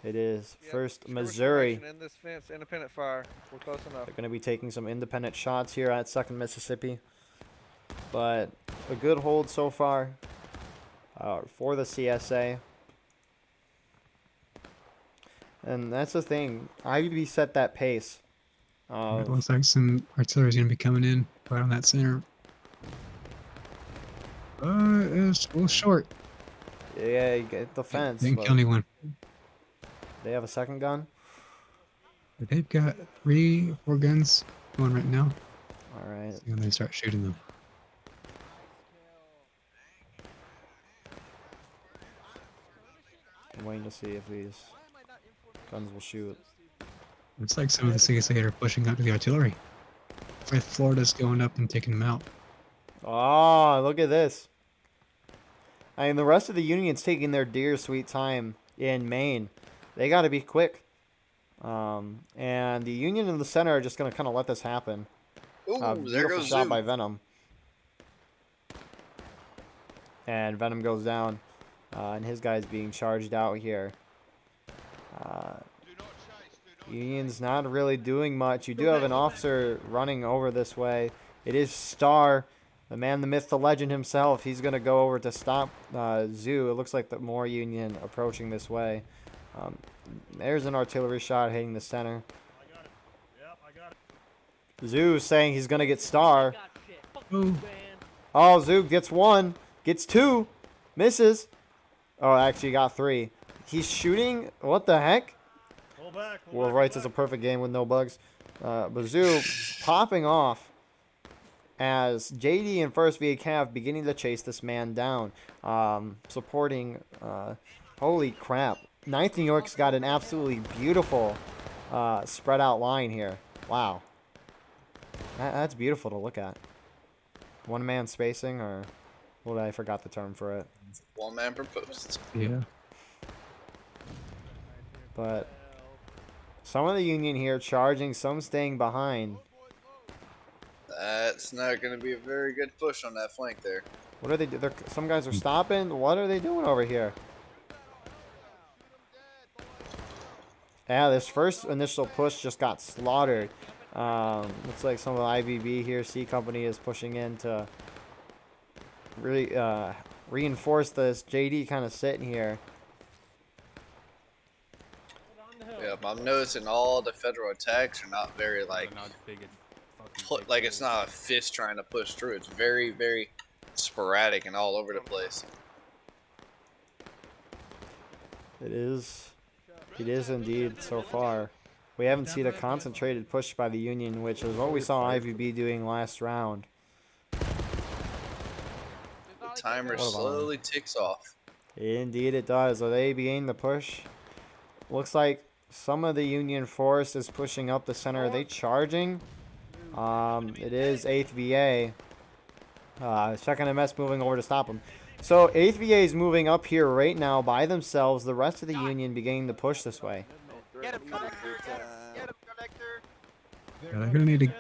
It is Yep, 1st skirmish Missouri. formation in this fence, independent fire. We're close enough. They're going to be taking some independent shots here at 2nd Mississippi. But a good hold so far for the CSA. And that's the thing. IVB set that pace. It looks like some artillery is going to be coming in right on that center. It's a little short. Yeah, you get the fence. Didn't but kill anyone. they have a second gun. But they've got 3, 4 guns going right now. All right. And they start shooting them. I'm waiting to see if these guns will shoot. Looks like some of the CSA are pushing up to the artillery. 5th Florida's going up and taking them out. Oh, look at this. I mean, the rest of the Union's taking their dear sweet time in Maine. They got to be quick. And the Union in the center are just going to kind of let this happen. Ooh, there Beautiful goes shot Zoo. by Venom. And Venom goes down. And his guy's being charged out here. Union's not really doing much. You do have an officer running over this way. It is Star, the man, the myth, the legend himself. He's going to go over to stop Zoo. It looks like the more Union approaching this way. There's an artillery shot hitting the center. Zoo saying he's going to get Star. Oh, Zoo gets 1. Gets 2. Misses. Oh, actually got 3. He's shooting. What the heck? Will writes it's a perfect game with no bugs. Bazoo popping off as JD and 1st VA Cav beginning to chase this man down. Supporting, holy crap. 9th New York's got an absolutely beautiful spread out line here. Wow. That's beautiful to look at. One man spacing, or what, I forgot the term for it. One man per post. Yeah. But some of the Union here charging, some staying behind. That's not going to be a very good push on that flank there. What are they doing? Some guys are stopping. What are they doing over here? Yeah, this first initial push just got slaughtered. Looks like some of the IVB here, C Company, is pushing in to really reinforce this. JD kind of sitting here. Yep, I'm noticing all the federal attacks are not very like it's not a fist trying to push through. It's very, very sporadic and all over the place. It is indeed so far. We haven't seen a concentrated push by the Union, which is what we saw IVB doing last round. The timer slowly ticks off. Indeed it does. Are they beginning the push? Looks like some of the Union force is pushing up the center. Are they charging? It is 8th VA. 2nd MS moving over to stop them. So 8th VA is moving up here right now by themselves. The rest of the Union beginning to push this way. Get him, Connector! Get him, Connector! Yeah, they're going to need to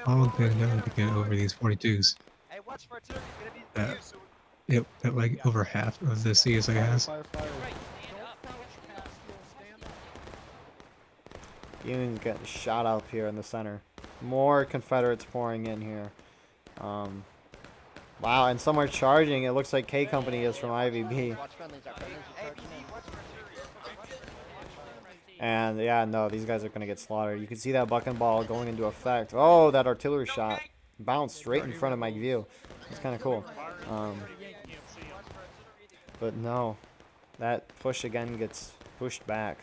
all get together to get over these 42s. Hey, watch for artillery. It's gonna be That, yep, that like over half of the CSA has. Union's getting shot up here in the center. More Confederates pouring in here. Wow, and some are charging. It looks like K Company is from IVB. And yeah, no, these guys are going to get slaughtered. You can see that buck and ball going into effect. Oh, that artillery shot bounced straight in front of my view. It's kind of cool. But no, that push again gets pushed back.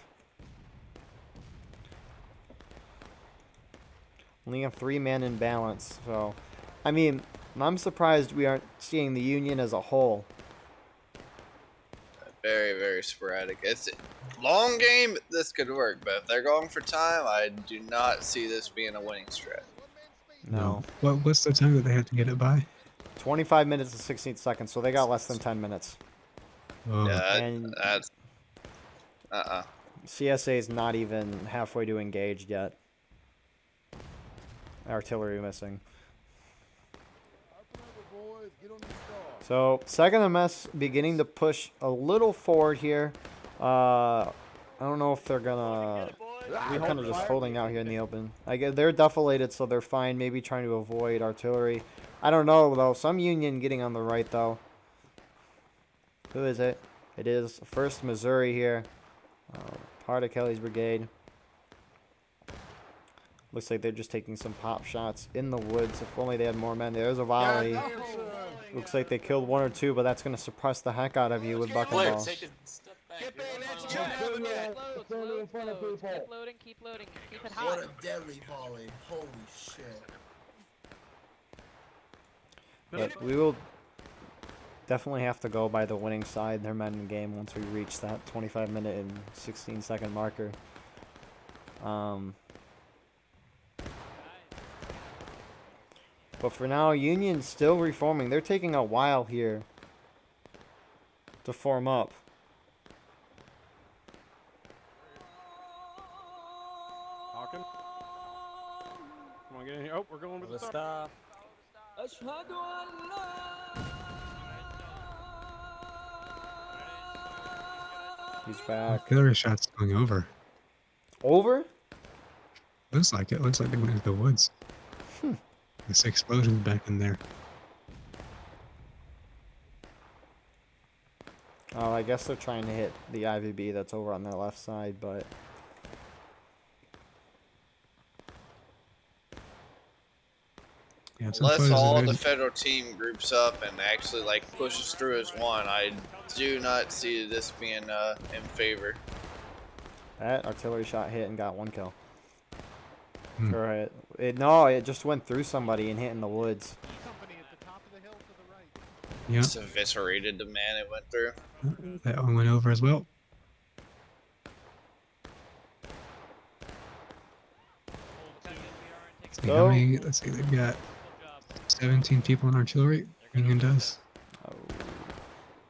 Only have 3 men in balance, so I mean, I'm surprised we aren't seeing the Union as a whole. Very, very sporadic. It's a long game. This could work, but if they're going for time, I do not see this being a winning strat. No. What's the time that they have to get it by? 25 minutes and 16 seconds, so they got less than 10 minutes. Oh. Yeah, And that's CSA is not even halfway to engaged yet. Artillery missing. So, 2nd MS beginning to push a little forward here. I don't know if they're gonna... They're kind of just holding out here in the open. I guess they're deflated, so they're fine. Maybe trying to avoid artillery. I don't know, though. Some Union getting on the right, though. Who is it? It is 1st Missouri here. Part of Kelly's brigade. Looks like they're just taking some pop shots in the woods. If only they had more men. There's a volley. Looks like they killed 1 or 2, but that's going to suppress the heck out of you with buck and ball. Keep loading, keep loading, keep it hot. What a deadly volley. Holy shit. But we will definitely have to go by the winning side. Their men in game once we reach that 25-minute and 16-second marker. But for now, Union's still reforming. They're taking a while here to form up. Hawken. Come on, get in here. Oh, we're going with the Stop. He's back. Artillery shots going over. Over? Looks like it. Looks like they went into the woods. This explosion back in there. Oh, I guess they're trying to hit the IVB that's over on their left side, but... Yeah, some Unless photos of all it. the federal team groups up and actually like pushes through as one, I do not see this being in favor. That artillery shot hit and got 1 kill. Hmm. Or no, it just went through somebody and hit in the woods. Yeah, Just eviscerated the man it went through. that one went over as well. See how many, let's see, they've got 17 people in artillery. Union does.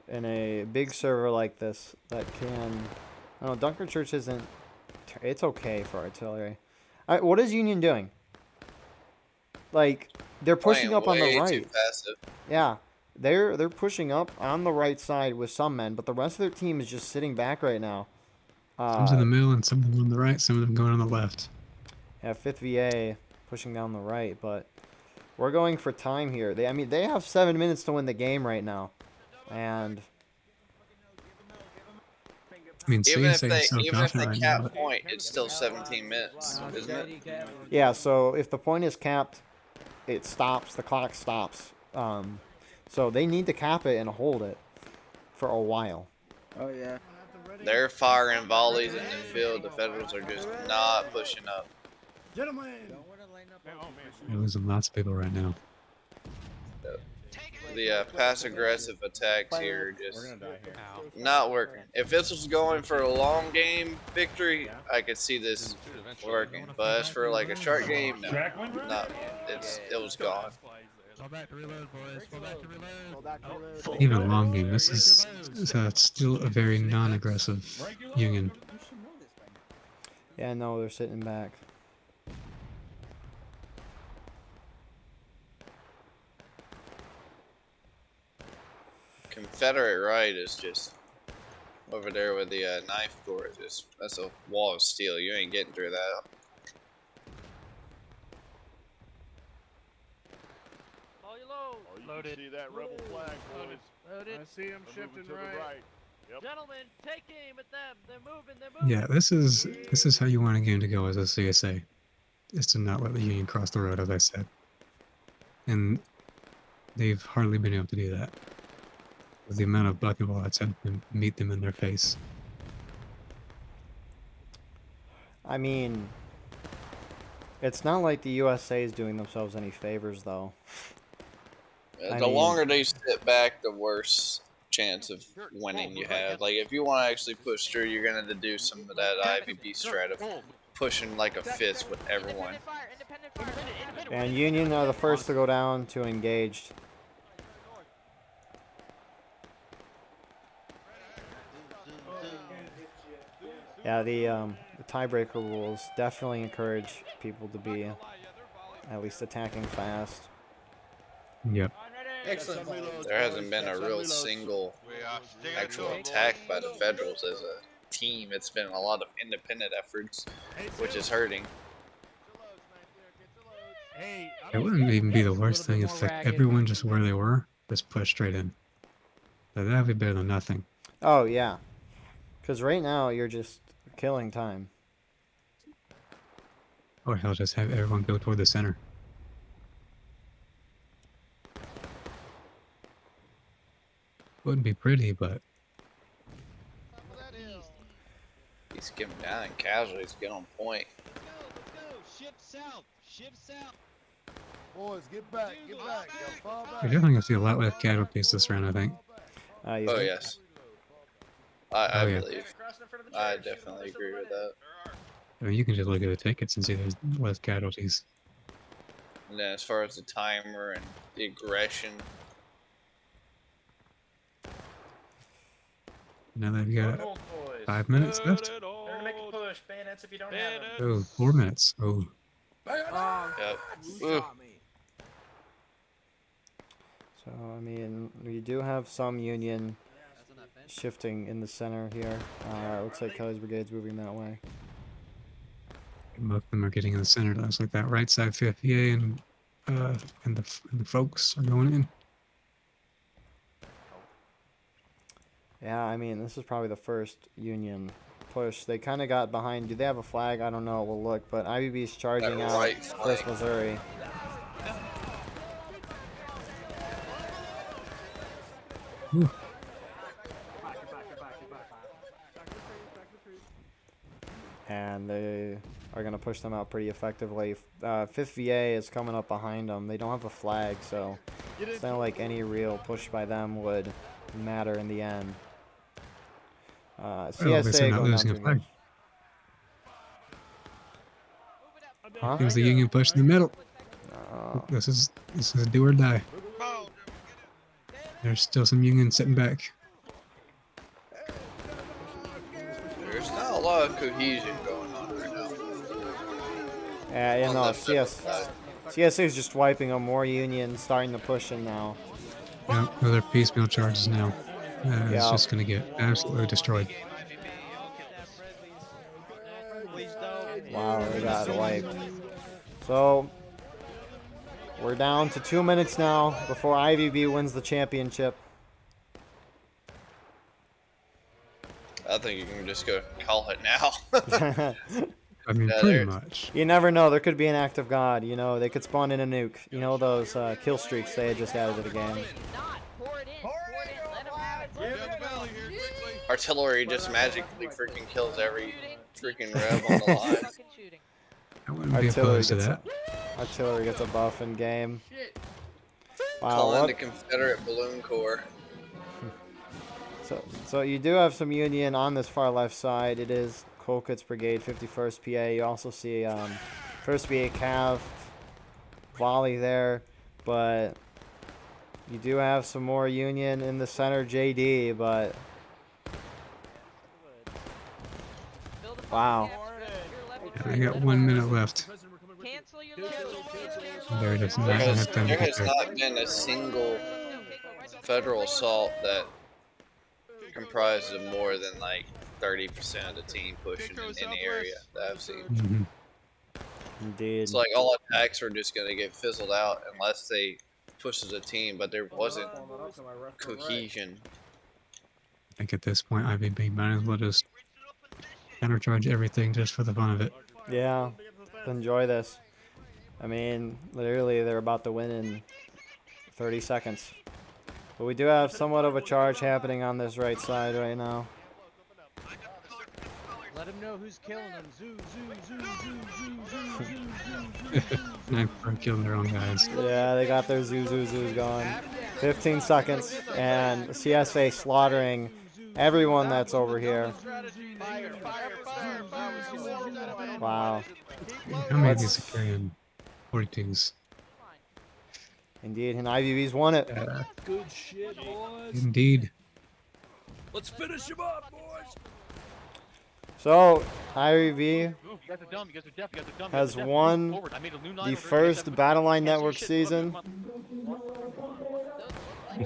In a big server like this, that can... I don't know, Dunkerchurch isn't... It's okay for artillery. What is Union doing? Like, they're pushing Playing up on the way right. too passive. Yeah, they're pushing up on the right side with some men, but the rest of their team is just sitting back right now. Some's in the middle and some of them on the right, some of them going on the left. Yeah, 5th VA pushing down the right, but we're going for time here. I mean, they have 7 minutes to win the game right now, and I mean, Even if saying so they confident right now, cap point, it's still 17 minutes, isn't it? yeah. So if the point is capped, it stops. The clock stops. So they need to cap it and hold it for a while. Oh yeah. They're firing volleys in the field. The Federals are just not pushing up. Gentlemen. We're losing lots of people right now. The passive-aggressive attacks here are just not working. If this was going for a long game victory, I could see this working. But as for like a short game, no, not. It was gone. Even a long game, this is still a very non-aggressive Union. Yeah, no, they're sitting back. Confederate right is just over there with the knife core. That's a wall of steel. You ain't getting through that. Loaded. See that rebel flag, boys. Loaded. I see them shifting right. Yep. Gentlemen, take aim at them. They're moving. They're moving. Yeah, this is how you want a game to go as a CSA, is to not let the Union cross the road, as I said. And they've hardly been able to do that. With the amount of bucket bullets had to meet them in their face. I mean, it's not like the USA is doing themselves any favors, though. The longer they sit back, the worse chance of winning you have. Like, if you want to actually push through, you're going to do some of that IVB strat of pushing like a fist with everyone. And Union are the first to go down to engaged. Yeah, the tiebreaker rules definitely encourage people to be at least attacking fast. Yep. There hasn't been a real single actual attack by the Federals as a team. It's been a lot of independent efforts, which is hurting. It wouldn't even be the worst thing if like everyone just where they were just pushed straight in. Like, that'd be better than nothing. Oh yeah, because right now you're just killing time. Or hell, just have everyone go toward the center. Wouldn't be pretty, but He's skimming down and casualties get on point. Ship south. Ship south. Boys, get back. Get back. Fall back. you're definitely gonna see a lot less casualties this round, I think. You Oh think? yes, I yeah. believe. I definitely agree with that. I mean, you can just look at the tickets and see there's less casualties. And then as far as the timer and the aggression, Now that we got 5 minutes left. They're gonna make a push. Bayonets if you don't have them. Oh, 4 minutes. Oh, yep. Ooh. So I mean, we do have some Union shifting in the center here. Looks like Kelly's Brigade's moving that way. both of them are getting in the center. It looks like that right side 50A and the folks are going in. Yeah, I mean, this is probably the first Union push. They kind of got behind. Do they have a flag? I don't know. We'll look. But IVB's charging That out right First flag. Missouri. Ooh. And they are going to push them out pretty effectively. 5th VA is coming up behind them. They don't have a flag, so it's not like any real push by them would matter in the end. Well, at least they're CSA not going down losing a to flag. Huh? Here's the Union push in the middle. This is do or die. There's still some Union sitting back. There's not a lot of cohesion going on right now. Yeah, you On know, the Federal side. CSA is just wiping them. More Union starting to push in now. Yeah, other piecemeal charges now. It's Yeah. just gonna get absolutely destroyed. Wow, they got wiped. So, we're down to 2 minutes now before IVB wins the championship. I think you can just go call it now. I mean, Yeah, pretty there's- much. You never know. There could be an act of God. You know, they could spawn in a nuke. You know those kill streaks they had just added to the game. Pour it in. Pour it in. Let them have it. Artillery just magically freaking kills every freaking rev on the line. Fucking shooting. I wouldn't be Artillery opposed to gets that. Artillery gets a buff in game. Wow, Call in what? the Confederate Balloon Corps. So you do have some Union on this far left side. It is Colquitt's Brigade, 51st PA. You also see 1st VA Cav volley there, but you do have some more Union in the center, JD. But Build a wow, Yeah, I got 1 minute left. Cancel your loads. They're just not There gonna has, have time to there get has there. not been a single federal assault that comprises of more than like 30% of the team pushing in any area that I've seen. Mhm. indeed. It's like all attacks are just going to get fizzled out unless they push as a team, but there wasn't cohesion. I think at this point, IVB might as well just countercharge everything just for the fun of it. Yeah, enjoy this. I mean, literally, they're about to win in 30 seconds. But we do have somewhat of a charge happening on this right side right now. Let him know who's killing him. Zoo, zoo, zoo, zoo, zoo, zoo, zoo, zoo. Sniper killing their own guys. Yeah, they got their zoos going. 15 seconds, and CSA slaughtering everyone that's over here. Wow. How many of these are carrying 42s? Indeed, and IVB's won it. Good shit, boys. Indeed. Let's finish him up, boys. So, IVB You guys are dumb. You guys are deaf. You guys are dumb. You has guys are deaf. won Forward. I made a new line the order. first Battle Line Cancel your Network shit. season.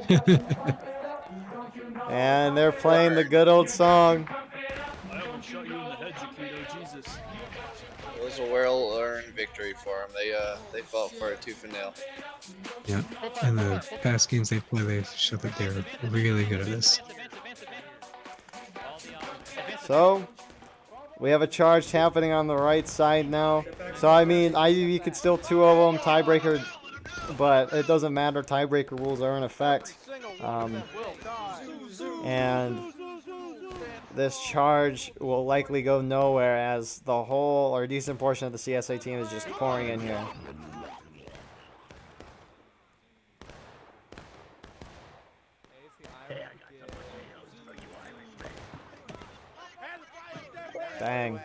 Come And they're playing the good old song. I almost shot you in the head, Chiquito. Jesus. It was a well-earned victory for them. They fought for it tooth and nail. Yeah. In the past games they play, they've showed that they're really good at this. So, we have a charge happening on the right side now. So, I mean, IVB could still 2-0 them, tiebreaker, but it doesn't matter. Tiebreaker rules are in effect. And this charge will likely go nowhere as the whole or decent portion of the CSA team is just pouring in here. Dang.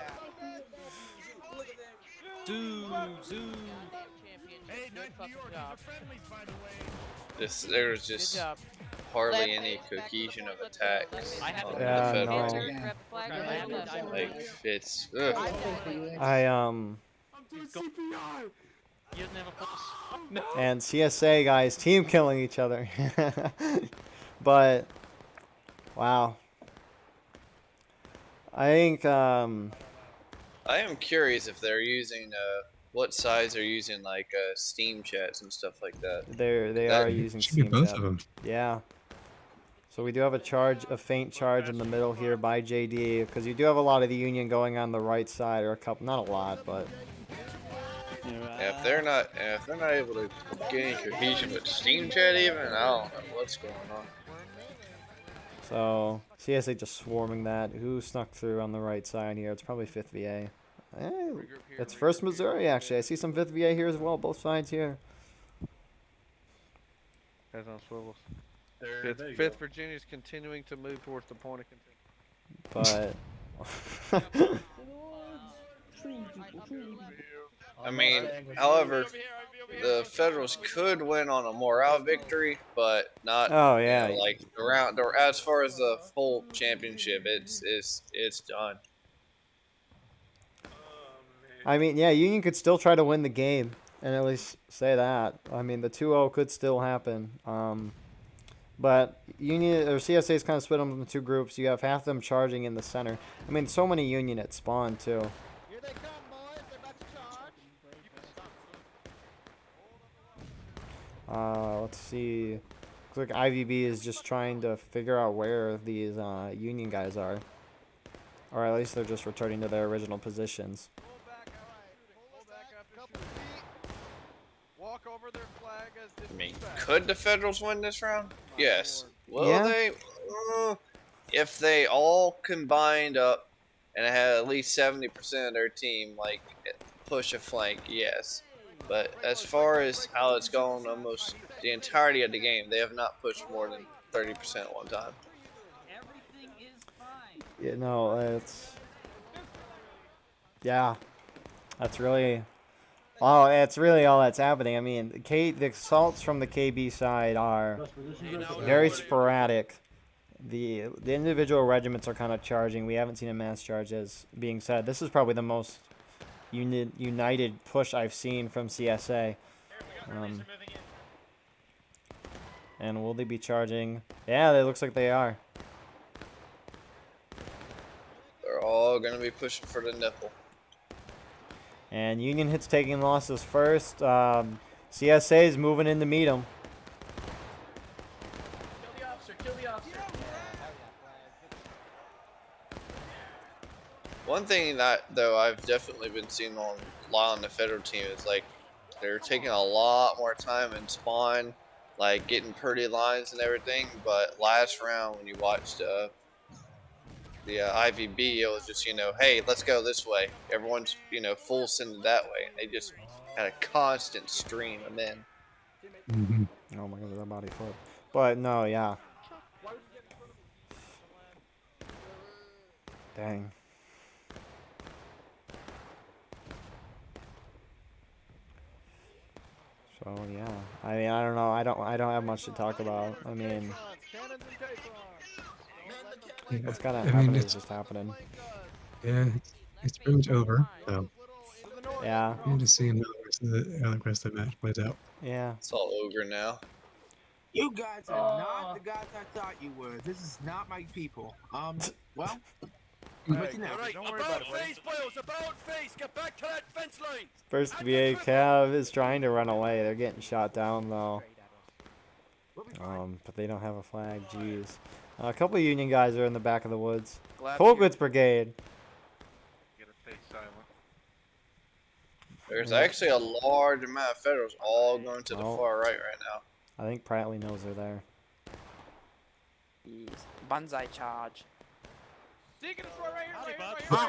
There's just hardly any cohesion of attacks on the Yeah, federal no. team. Like it's And CSA guys team killing each other. But wow. I think I am curious if they're using what sides are using like Steam chats and stuff like that. they are using Should be Steam both chat. of them. Yeah. So we do have a faint charge in the middle here by JD, because you do have a lot of the Union going on the right side, or a couple, not a lot, but Yeah, if they're not able to gain cohesion with Steam chat even, I don't know what's going on. so CSA just swarming that. Who snuck through on the right side here? It's probably 5th VA. It's 1st Missouri actually. I see some 5th VA here as well, both sides here. Heads on swivels. There you 5th go. Virginia's continuing to move towards the point of contention. But I mean, however, the Federals could win on a morale victory, but not. Oh, yeah. You know, like around or as far as the whole championship, it's done. I mean, yeah, Union could still try to win the game, and at least say that. I mean, the 2-0 could still happen. But Union or CSA is kind of split them into two groups. You have half them charging in the center. I mean, so many Union at spawn too. Here they come, boys. They're about to charge. Let's see. Looks like IVB is just trying to figure out where these Union guys are, or at least they're just returning to their original positions. Pull back, all right. Pull back up. Couple feet. Walk over their flag as I mean, disrespect. could the Federals win this round? Yes. Will Yeah. they? If they all combined up and had at least 70% of their team like push a flank, yes. But as far as how it's going, almost the entirety of the game, they have not pushed more than 30% at one time. Yeah, no, it's yeah, that's really. Oh, it's really all that's happening. I mean, the assaults from the KB side are very sporadic. The individual regiments are kind of charging. We haven't seen a mass charge, as being said. This is probably the most united push I've seen from CSA. And will they be charging? Yeah, it looks like they are. They're all going to be pushing for the nipple. And Union hits taking losses first. CSA is moving in to meet them. Kill the officer, kill the officer. One thing that, though, I've definitely been seeing a lot on the Federal team is, like, they're taking a lot more time in spawn, like, getting pretty lines and everything, but last round when you watched the IVB, it was just, you know, hey, let's go this way. Everyone's, you know, full sending that way. And they just had a constant stream of men. Mm-hmm. Oh my god, that body flip. But no, yeah. Dang. So yeah, I mean, I don't know. I don't have much to talk about. I mean, Yeah, what's kind of I mean, happening is it's just happening. Yeah, it's pretty much over. So Yeah. we'll just see how the rest of the match plays out. Yeah. It's all ogre now. You guys are not the guys I thought you were. This is not my people. Well, Hey, now. don't worry about it, buddy. First VA Cav is trying to run away. They're getting shot down though. But they don't have a flag. Jeez. A couple of Union guys are in the back of the woods. Colquitt's Brigade. There's actually a large amount of Federals all going to the far right now. I think Prattley knows they're there. Banzai charge. But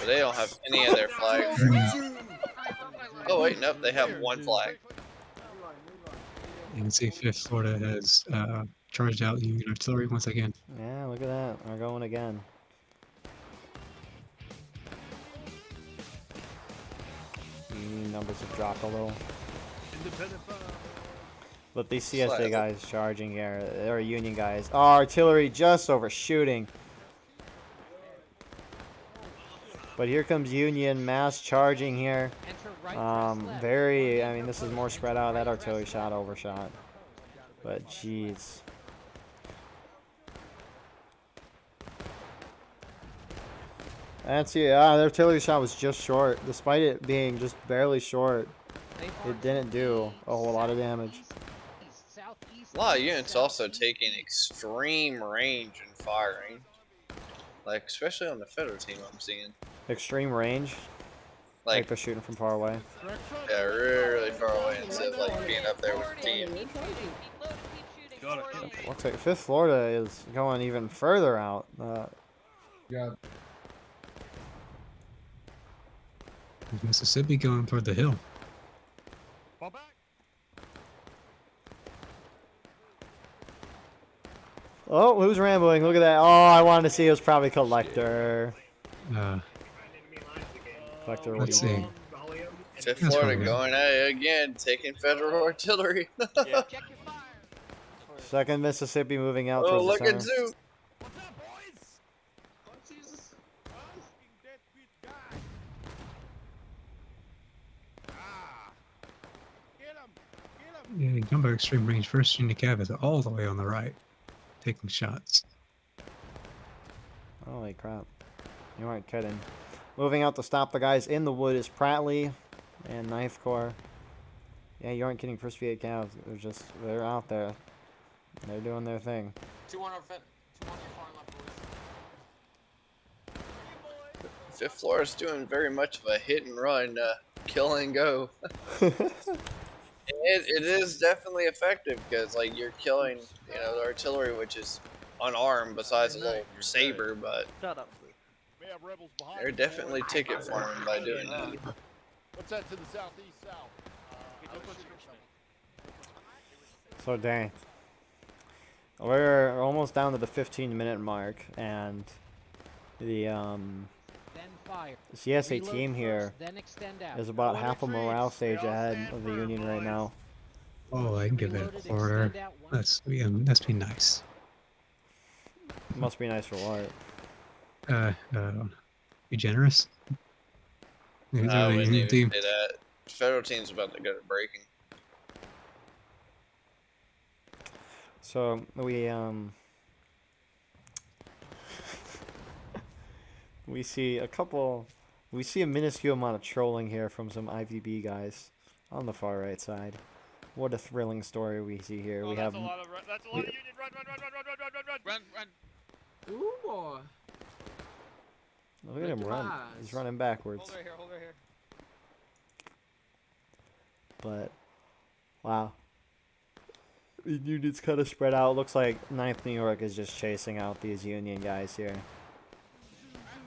they don't have any of their flags. Oh wait, nope, they have one flag. You can see 5th Florida has charged out Union artillery once again. Yeah, look at that. We're going again. Union numbers have dropped a little. But these CSA guys charging here. They're Union guys. Oh, artillery just overshooting. But here comes Union mass charging here. I mean, this is more spread out. That artillery shot overshot. But jeez. That's the artillery shot was just short. Despite it being just barely short, it didn't do a whole lot of damage. A lot of units also taking extreme range and firing. Like, especially on the Federal team I'm seeing. Extreme range? Like they're shooting from far away? Yeah, really far away instead of like being up there with the team. Looks like 5th Florida is going even further out. Yeah. There's Mississippi going toward the hill. Oh, who's rambling? Look at that. Oh, I wanted to see it was probably Collector. Collector, what Let's do you see. think? 5th Florida going at it again, taking Federal artillery. 2nd Mississippi moving out Oh, towards look the at center. Zoo. Yeah, number extreme range. First Union Cav is all the way on the right, taking shots. Holy crap. You aren't kidding. Moving out to stop the guys in the wood is Prattley and 9th Corps. Yeah, you aren't kidding. First VA Cav. They're out there. They're doing their thing. 2 on our far left, boys. 5th Florida's doing very much of a hit and run, kill and go. It is definitely effective because like you're killing, the artillery, which is unarmed besides a little saber, but they're definitely ticket farming by doing that. What's that to the southeast south? So dang. We're almost down to the 15-minute mark, and the CSA team here is about half a morale stage ahead of the Union right now. Oh, I can give that a quarter. That's be nice. Must be nice for what? Be generous. I wouldn't even say that. Federal team's about to go to breaking. So we see a minuscule amount of trolling here from some IVB guys on the far right side. What a thrilling story we see here. Oh, we that's have a lot of Union. Run. Ooh, boy. Look at him run. He's running backwards. Hold right here. But wow. The Union's kind of spread out. Looks like 9th New York is just chasing out these Union guys here.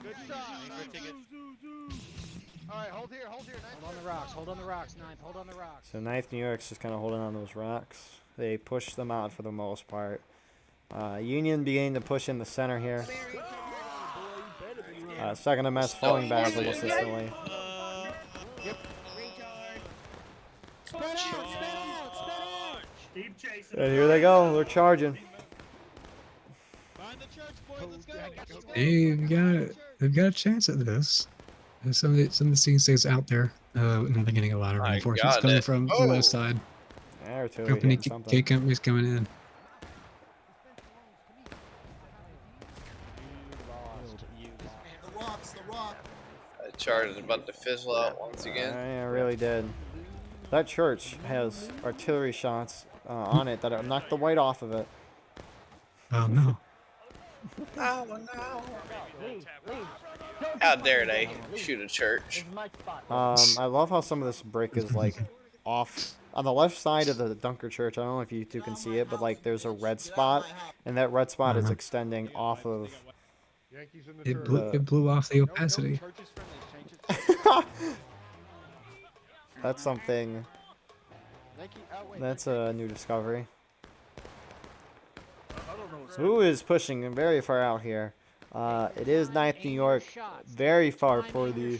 Good shot. Alright, hold here. Hold on the rocks, hold on the rocks, 9th, hold on the rocks. So 9th New York's just kind of holding on those rocks. They push them out for the most part. Union beginning to push in the center here. 2nd MS falling back consistently. And here they go. They're charging. They've got a chance at this. Some of the CSAs out there. Now they're getting a lot of I reinforcements got coming it. from the Oh! left side. Artillery hitting K something. company's coming in. The rocks, the rock. That charge is about to fizzle out once again. I really did. That church has artillery shots on it that knocked the white off of it. Oh no. Oh no! How dare they shoot a church? I love how some of this brick is like off on the left side of the Dunker Church. I don't know if you two can see it, but like there's a red spot, and that red spot is extending off of. It blew off the opacity. That's something. That's a new discovery. Who is pushing very far out here? It is 9th New York, very far for the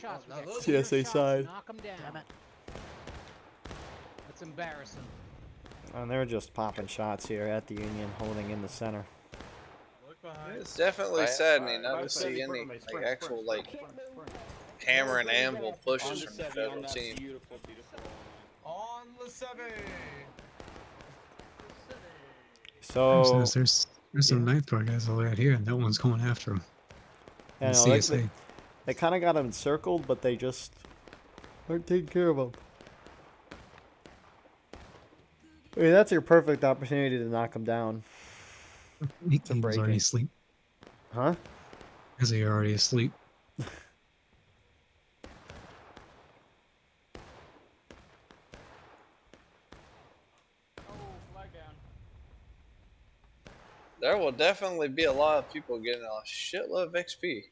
CSA side. Knock 'em down. That's embarrassing. And they're just popping shots here at the Union, holding in the center. It's definitely saddening not to see any like actual like hammer and anvil pushes from the federal team. On the 7. So There's some 9th Corps guys all right here, and no one's going after them. yeah, no, CSA. they kind of got them encircled, but they just aren't taking care of them. I mean, that's your perfect opportunity to knock them down. He's break already it. asleep. Huh? Is he already asleep? There will definitely be a lot of people getting a shitload of XP.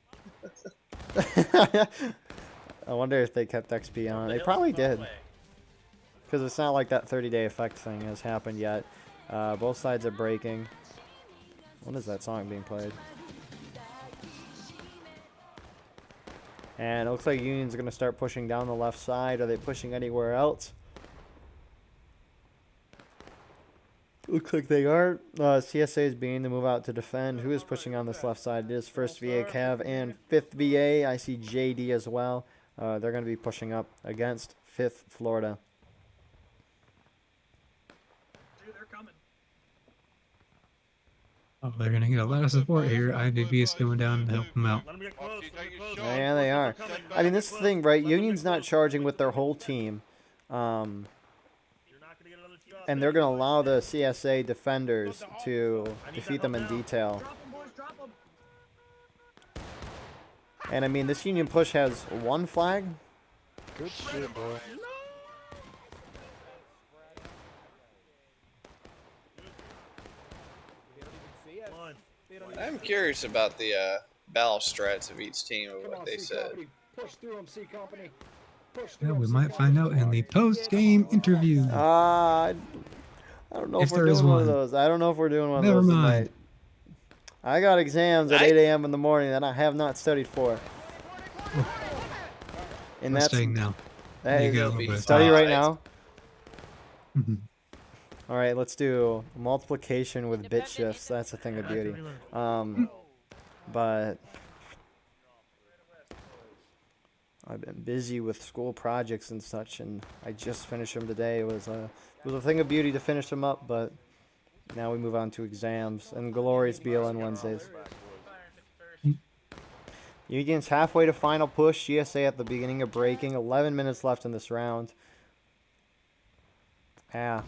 I wonder if they kept XP on. They probably did. Because it's not like that 30-day effect thing has happened yet. Both sides are breaking. When is that song being played? And it looks like Union's going to start pushing down the left side. Are they pushing anywhere else? Looks like they are. CSA is beginning to move out to defend. Who is pushing on this left side? It is 1st VA Cav and 5th VA. I see JD as well. They're going to be pushing up against 5th Florida. Oh, they're gonna get a lot of support here. IVB is going down to help them out. Yeah, they are. I mean, this is the thing, right? Union's not charging with their whole team. And they're going to allow the CSA defenders to defeat them in detail. And I mean, this Union push has 1 flag. Good shit, boy. I'm curious about the battle strats of each team or what they said. Push through them, C Company. Push Yeah, through we them, might find out in the post-game interview. I don't know if we're doing one of those. I don't know if we're doing one of Never those mind. tonight. I got exams at 8 a.m. in the morning that I have not studied for. And We're that's staying now. that You is- got a little bit of study time. right now. Mhm. All right, let's do multiplication with bit shifts. That's a thing of beauty. But I've been busy with school projects and such, and I just finished them today. It was a thing of beauty to finish them up, but now we move on to exams and glorious BLN Wednesdays. Union's halfway to final push. GSA at the beginning of breaking. 11 minutes left in this round. Yeah.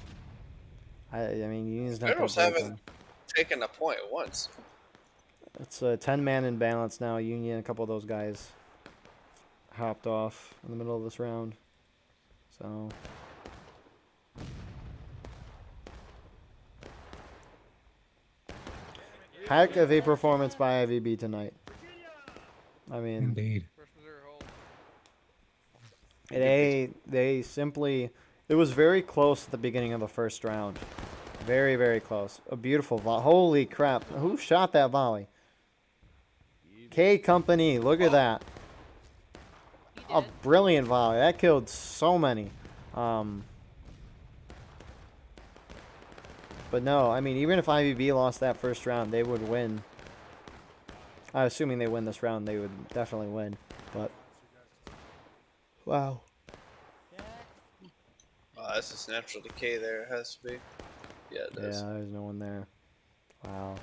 I mean, Union's not going Federals to break haven't them. taken a point once. It's a 10-man imbalance now. Union, a couple of those guys hopped off in the middle of this round. So heck of a performance by IVB tonight. I mean, Indeed. they simply, it was very close at the beginning of the first round. Very, very close. A beautiful volley. Holy crap. Who shot that volley? K Company. Look at that. A brilliant volley. That killed so many. But no, I mean, even if IVB lost that first round, they would win Assuming they win this round, they would definitely win. But wow. Oh, that's just natural decay there. It has to be. Yeah, it does. Yeah, there's no one there. Wow.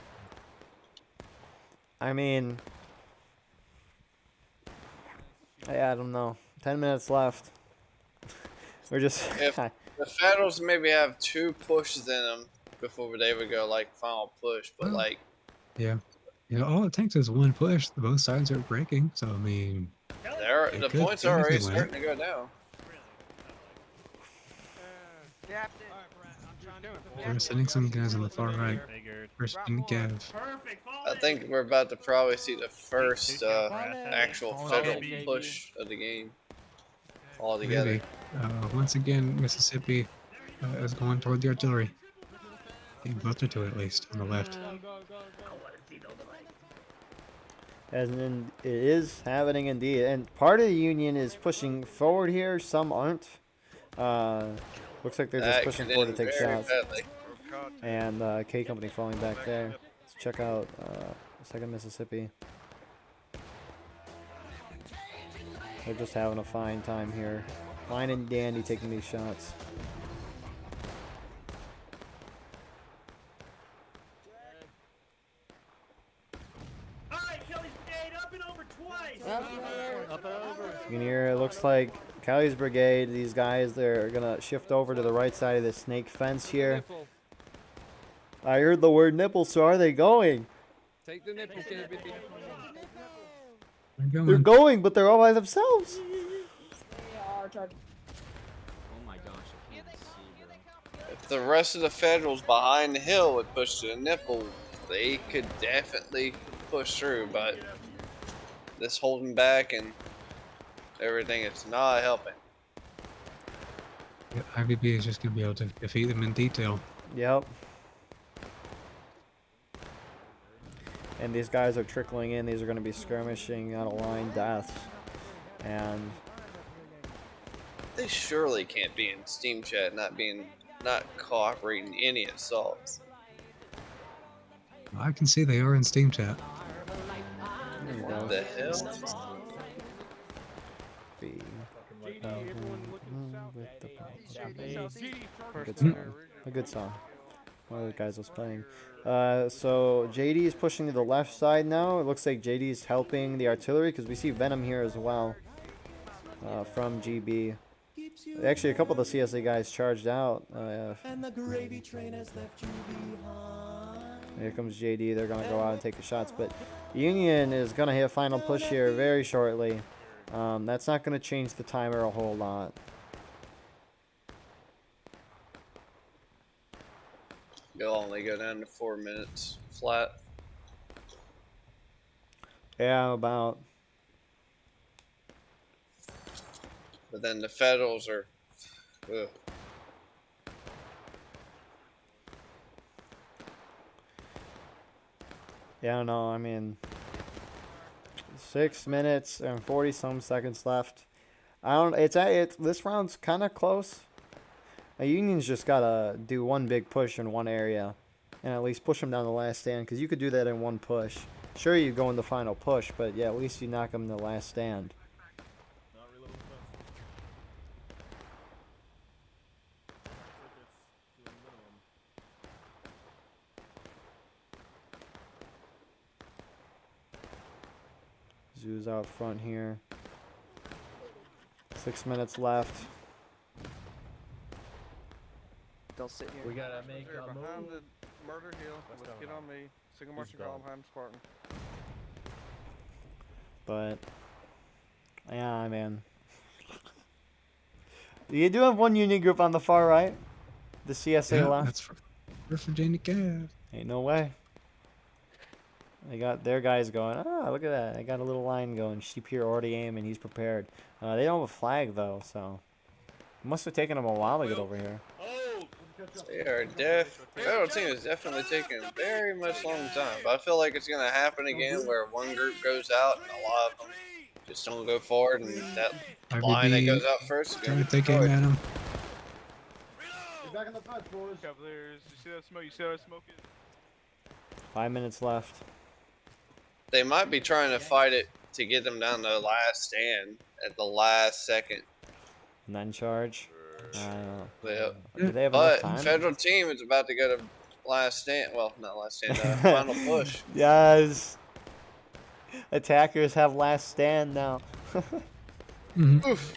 I mean, I don't know. 10 minutes left. We're just. If the Federals maybe have 2 pushes in them before they would go like final push, but like. Yeah. You know, all it takes is one push. Both sides are breaking, so I mean. The points are already starting to go down. We're sending some guys on the far right. First in Gav. I think we're about to probably see the first actual federal push of the game altogether. Maybe. Once again, Mississippi is going toward the artillery. Getting closer to it, at least, on the left. And then it is happening indeed. And part of the Union is pushing forward here. Some aren't. Looks like they're just pushing forward to take shots. Badly. And K Company falling back there. Let's check out 2nd Mississippi. They're just having a fine time here. Fine and dandy taking these shots. You can hear it looks like Kelly's Brigade, these guys, they're gonna shift over to the right side of the snake fence here. I heard the word nipple, so are they going? Take the nipple, kid. They're going, but they're all by themselves. Oh my gosh, I can't see, bro. If the rest of the Federals behind the hill would push to the nipple, they could definitely push through, but this holding back and everything, it's not helping. Yeah, IVB is just going to be able to defeat them in detail. Yep. And these guys are trickling in. These are going to be skirmishing out of line deaths. And They surely can't be in Steam Chat not cooperating any assaults. I can see they are in Steam Chat. What the hell? A good song. One of the guys was playing. So JD is pushing to the left side now. It looks like JD is helping the artillery because we see Venom here as well from GB. Actually, a couple of the CSA guys charged out. And the gravy train has left you behind. Here comes JD. They're going to go out and take the shots. But Union is going to hit a final push here very shortly. That's not going to change the timer a whole lot. You'll only go down to 4 minutes flat. Yeah, about. But then the Federals are. Ugh. Yeah, I don't know. I mean, 6 minutes and 40 some seconds left. I don't. This round's kind of close. The Union's just gotta do one big push in one area, and at least push them down the last stand. Because you could do that in one push. Sure, you go in the final push, but yeah, at least you knock them in the last stand. Zoo's out front here. 6 minutes left. They'll sit here. We gotta make Here, behind the murder hill. Let's get on me. Single marching column behind Spartan. But yeah, man. You do have one Union group on the far right. The CSA left. That's for Virginia Gav. Ain't no way. They got their guys going. Ah, look at that. They got a little line going. Sheep here already aiming. He's prepared. They don't have a flag though, so it must have taken them a while to get over here. They are Federal team is definitely taking a very much long time. But I feel like it's gonna happen again where one group goes out and a lot of them just don't go forward, and that line that goes out first is gonna be destroyed. at him. Get back in the fence, boys. Cavaliers, you see that smoke? You see that smoke? 5 minutes left. They might be trying to fight it to get them down to last stand at the last second. And then charge. Yeah. Do they have But enough time? federal team is about to go to last stand. Well, not last stand. Final push. Yes. Attackers have last stand now. Oof.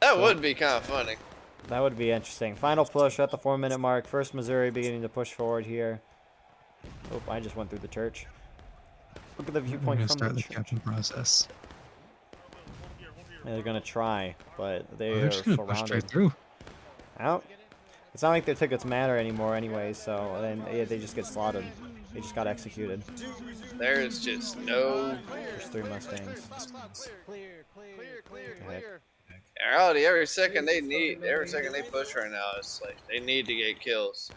That would be kind of funny. That would be interesting. Final push at the 4-minute mark. First Missouri beginning to push forward here. Oh, I just went through the church. Look at the viewpoint from start the the captain process. Yeah, they're gonna try, but they They're are just gonna push surrounded. straight through. Out. It's not like their tickets matter anymore anyway, so then they just get slaughtered. They just got executed. There's just no. There's 3 Mustangs. Clear. Reality, every second they push right now, it's like they need to get kills.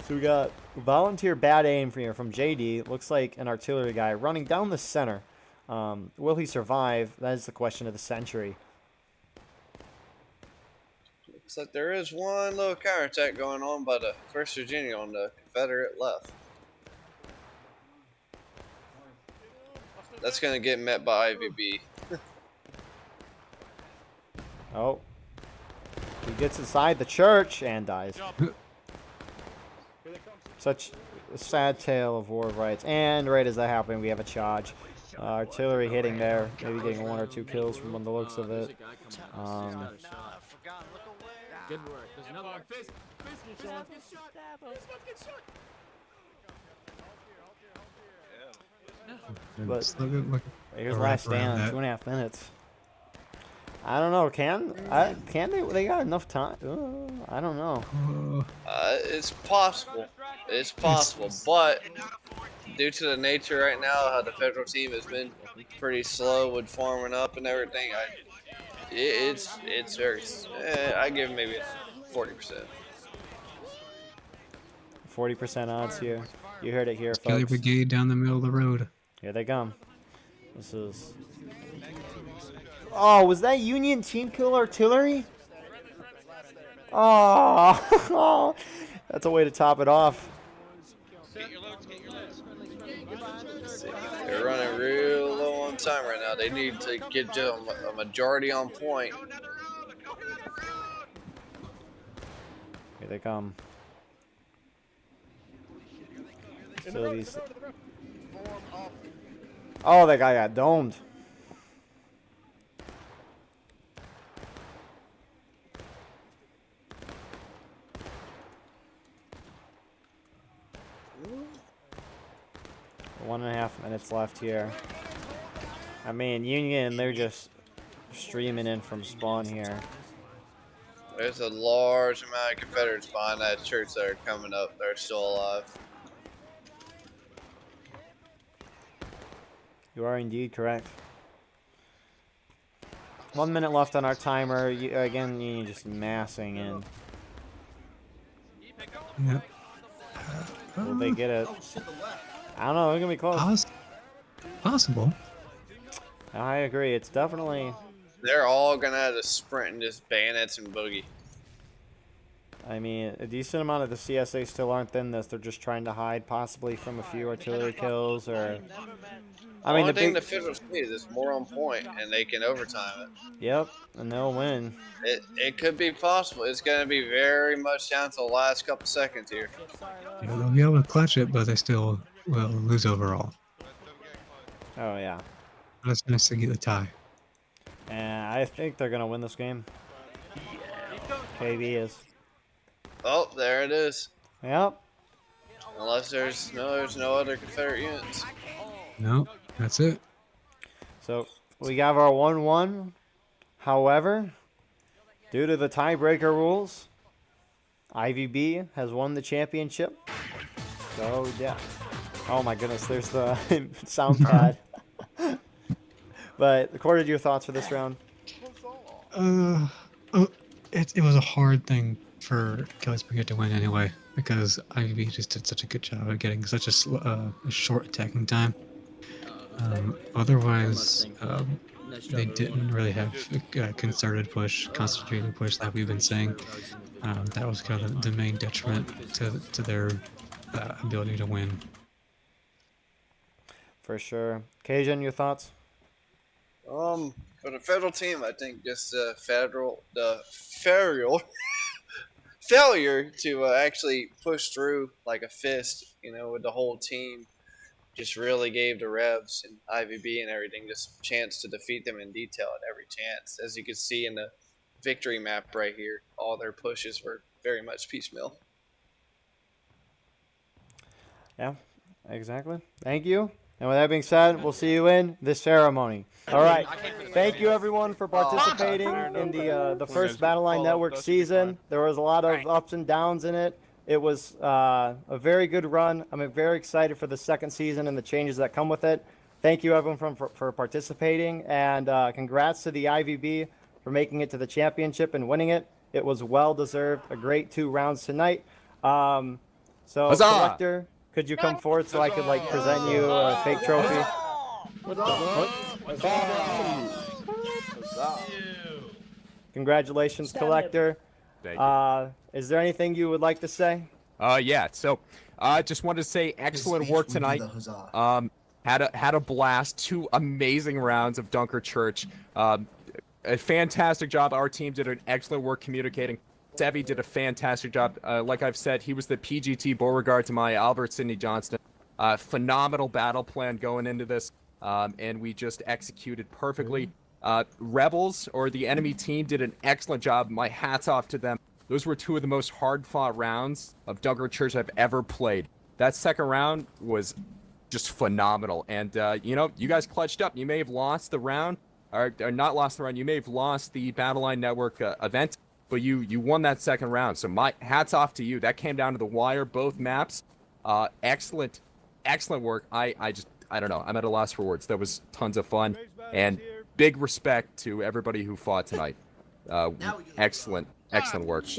So we got volunteer bad aim from JD. Looks like an artillery guy running down the center. Will he survive? That is the question of the century. Looks like there is one little counterattack going on by the 1st Virginia on the Confederate left. That's going to get met by IVB. Oh. He gets inside the church and dies. Such a sad tale of war of rights. And right as that happened, we have a charge. Artillery hitting there. Maybe getting 1 or 2 kills from the looks of it. Good work. There's another one. Face get shot. But here's last stand. 2.5 minutes. I don't know. Can they? They got enough time. I don't know. It's possible. It's possible, but due to the nature right now, how the federal team has been pretty slow with farming up and everything, it's very. I give maybe 40%. 40% odds here. You heard it here, Got a folks. brigade down the middle of the road. Here they come. This is. Oh, was that Union team kill artillery? Oh, that's a way to top it off. They're running real low on time right now. They need to get to a majority on point. Here they come. So these. Oh, that guy got domed. One and a half minutes left here. I mean, Union, they're just streaming in from spawn here. There's a large amount of Confederates behind that church that are coming up. They're still alive. You are indeed correct. 1 minute left on our timer. Again, Union just massing in. Yep. Will they get it? I don't know. They're gonna be close. Possible. I agree. It's definitely. They're all gonna have to sprint and just bayonets and boogie. I mean, a decent amount of the CSA still aren't in this. They're just trying to hide, possibly from a few artillery kills, or. I mean, the thing the federal needs is more on point, and they can overtime it. Yep, and they'll win. It could be possible. It's going to be very much down to the last couple seconds here. Yeah, they'll be able to clutch it, but they still will lose overall. Oh yeah. But it's nice to get the tie. And I think they're gonna win this game. KB is. Oh, there it is. Yep. Unless there's no other Confederate units. Nope, that's it. So we have our 1-1. However, due to the tiebreaker rules, IVB has won the championship. So yeah. Oh my goodness, there's the sound pad. But recorded your thoughts for this round. It was a hard thing for Kelly's Brigade to win anyway, because IVB just did such a good job of getting such a short attacking time. Otherwise, they didn't really have a concerted push, concentrated push that we've been saying. That was kind of the main detriment to their ability to win. For sure. Cajun, your thoughts? For the federal team, I think just the federal failure to actually push through like a fist, with the whole team, just really gave the Revs and IVB and everything just a chance to defeat them in detail at every chance. As you can see in the victory map right here, all their pushes were very much piecemeal. Yeah, exactly. Thank you. And with that being said, we'll see you in the ceremony. All right. Thank you, everyone, for participating in the first Battle Line Network season. There was a lot of ups and downs in it. It was a very good run. I'm very excited for the second season and the changes that come with it. Thank you, everyone, for participating. And congrats to the IVB for making it to the championship and winning it. It was well-deserved. A great 2 rounds tonight. So, Huzzah! Collector, could you come forward so I could present you a fake trophy? Congratulations, Collector. Thank you. Is there anything you would like to say? Yeah. So, I just wanted to say excellent work tonight. Had a blast. 2 amazing rounds of Dunker Church. A fantastic job. Our team did an excellent work communicating. Sevi did a fantastic job. Like I've said, he was the PGT Beauregard to my Albert Sidney Johnston. Phenomenal battle plan going into this, and we just executed perfectly. Rebels, or the enemy team, did an excellent job. My hat's off to them. Those were 2 of the most hard-fought rounds of Dunker Church I've ever played. That second round was just phenomenal. And, you guys clutched up. You may have lost the round, or not lost the round. You may have lost the Battle Line Network event, but you won that second round. So my hat's off to you. That came down to the wire, both maps. Excellent work. I don't know. I'm at a loss for words. That was tons of fun. And big respect to everybody who fought tonight. Excellent work. It's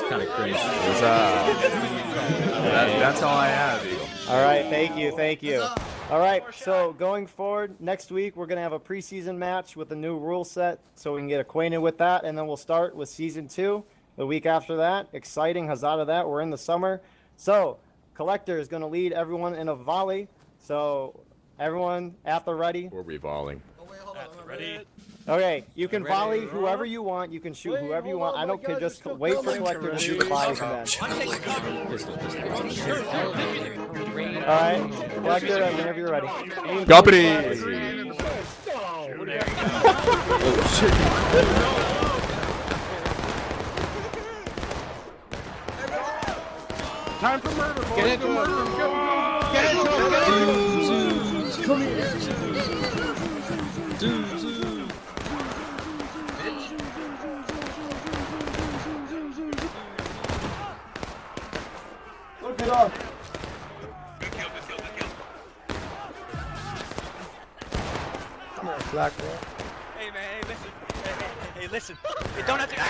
kind of crazy. That's all I have, Eagle. All right, thank you. All right, so going forward, next week we're going to have a preseason match with a new rule set so we can get acquainted with that, and then we'll start with Season 2 the week after that. Exciting, huzzah to that. We're in the summer. So, Collector is going to lead everyone in a volley. So, everyone at the ready. We're revolving. Ready? Okay, you can volley whoever you want. You can shoot whoever you want. I don't care. Just wait for Collector to shoot the volleys and then. All right, Collector, whenever you're ready. Company! Time for murder, boys. Get into murder. Get into it. Come here. Look it up. Come on, Black boy. Hey man, hey listen. Hey, don't have to. I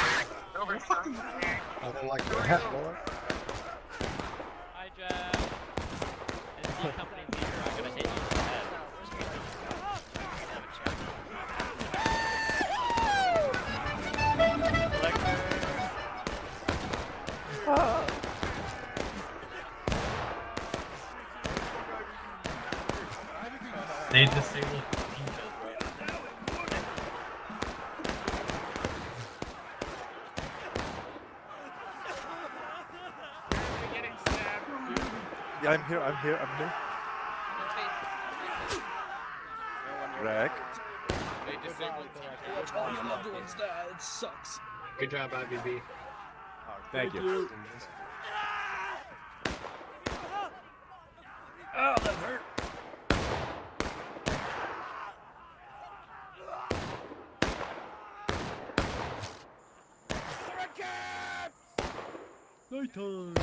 don't like your hat, boy. Hi, Jeff. As the company leader, I'm gonna hit you in the head. They disabled. Yeah, I'm here. Wrecked. They disabled. Your loved ones died. It sucks. Good job, IVB. Thank you. Oh, that hurt. Nighttime.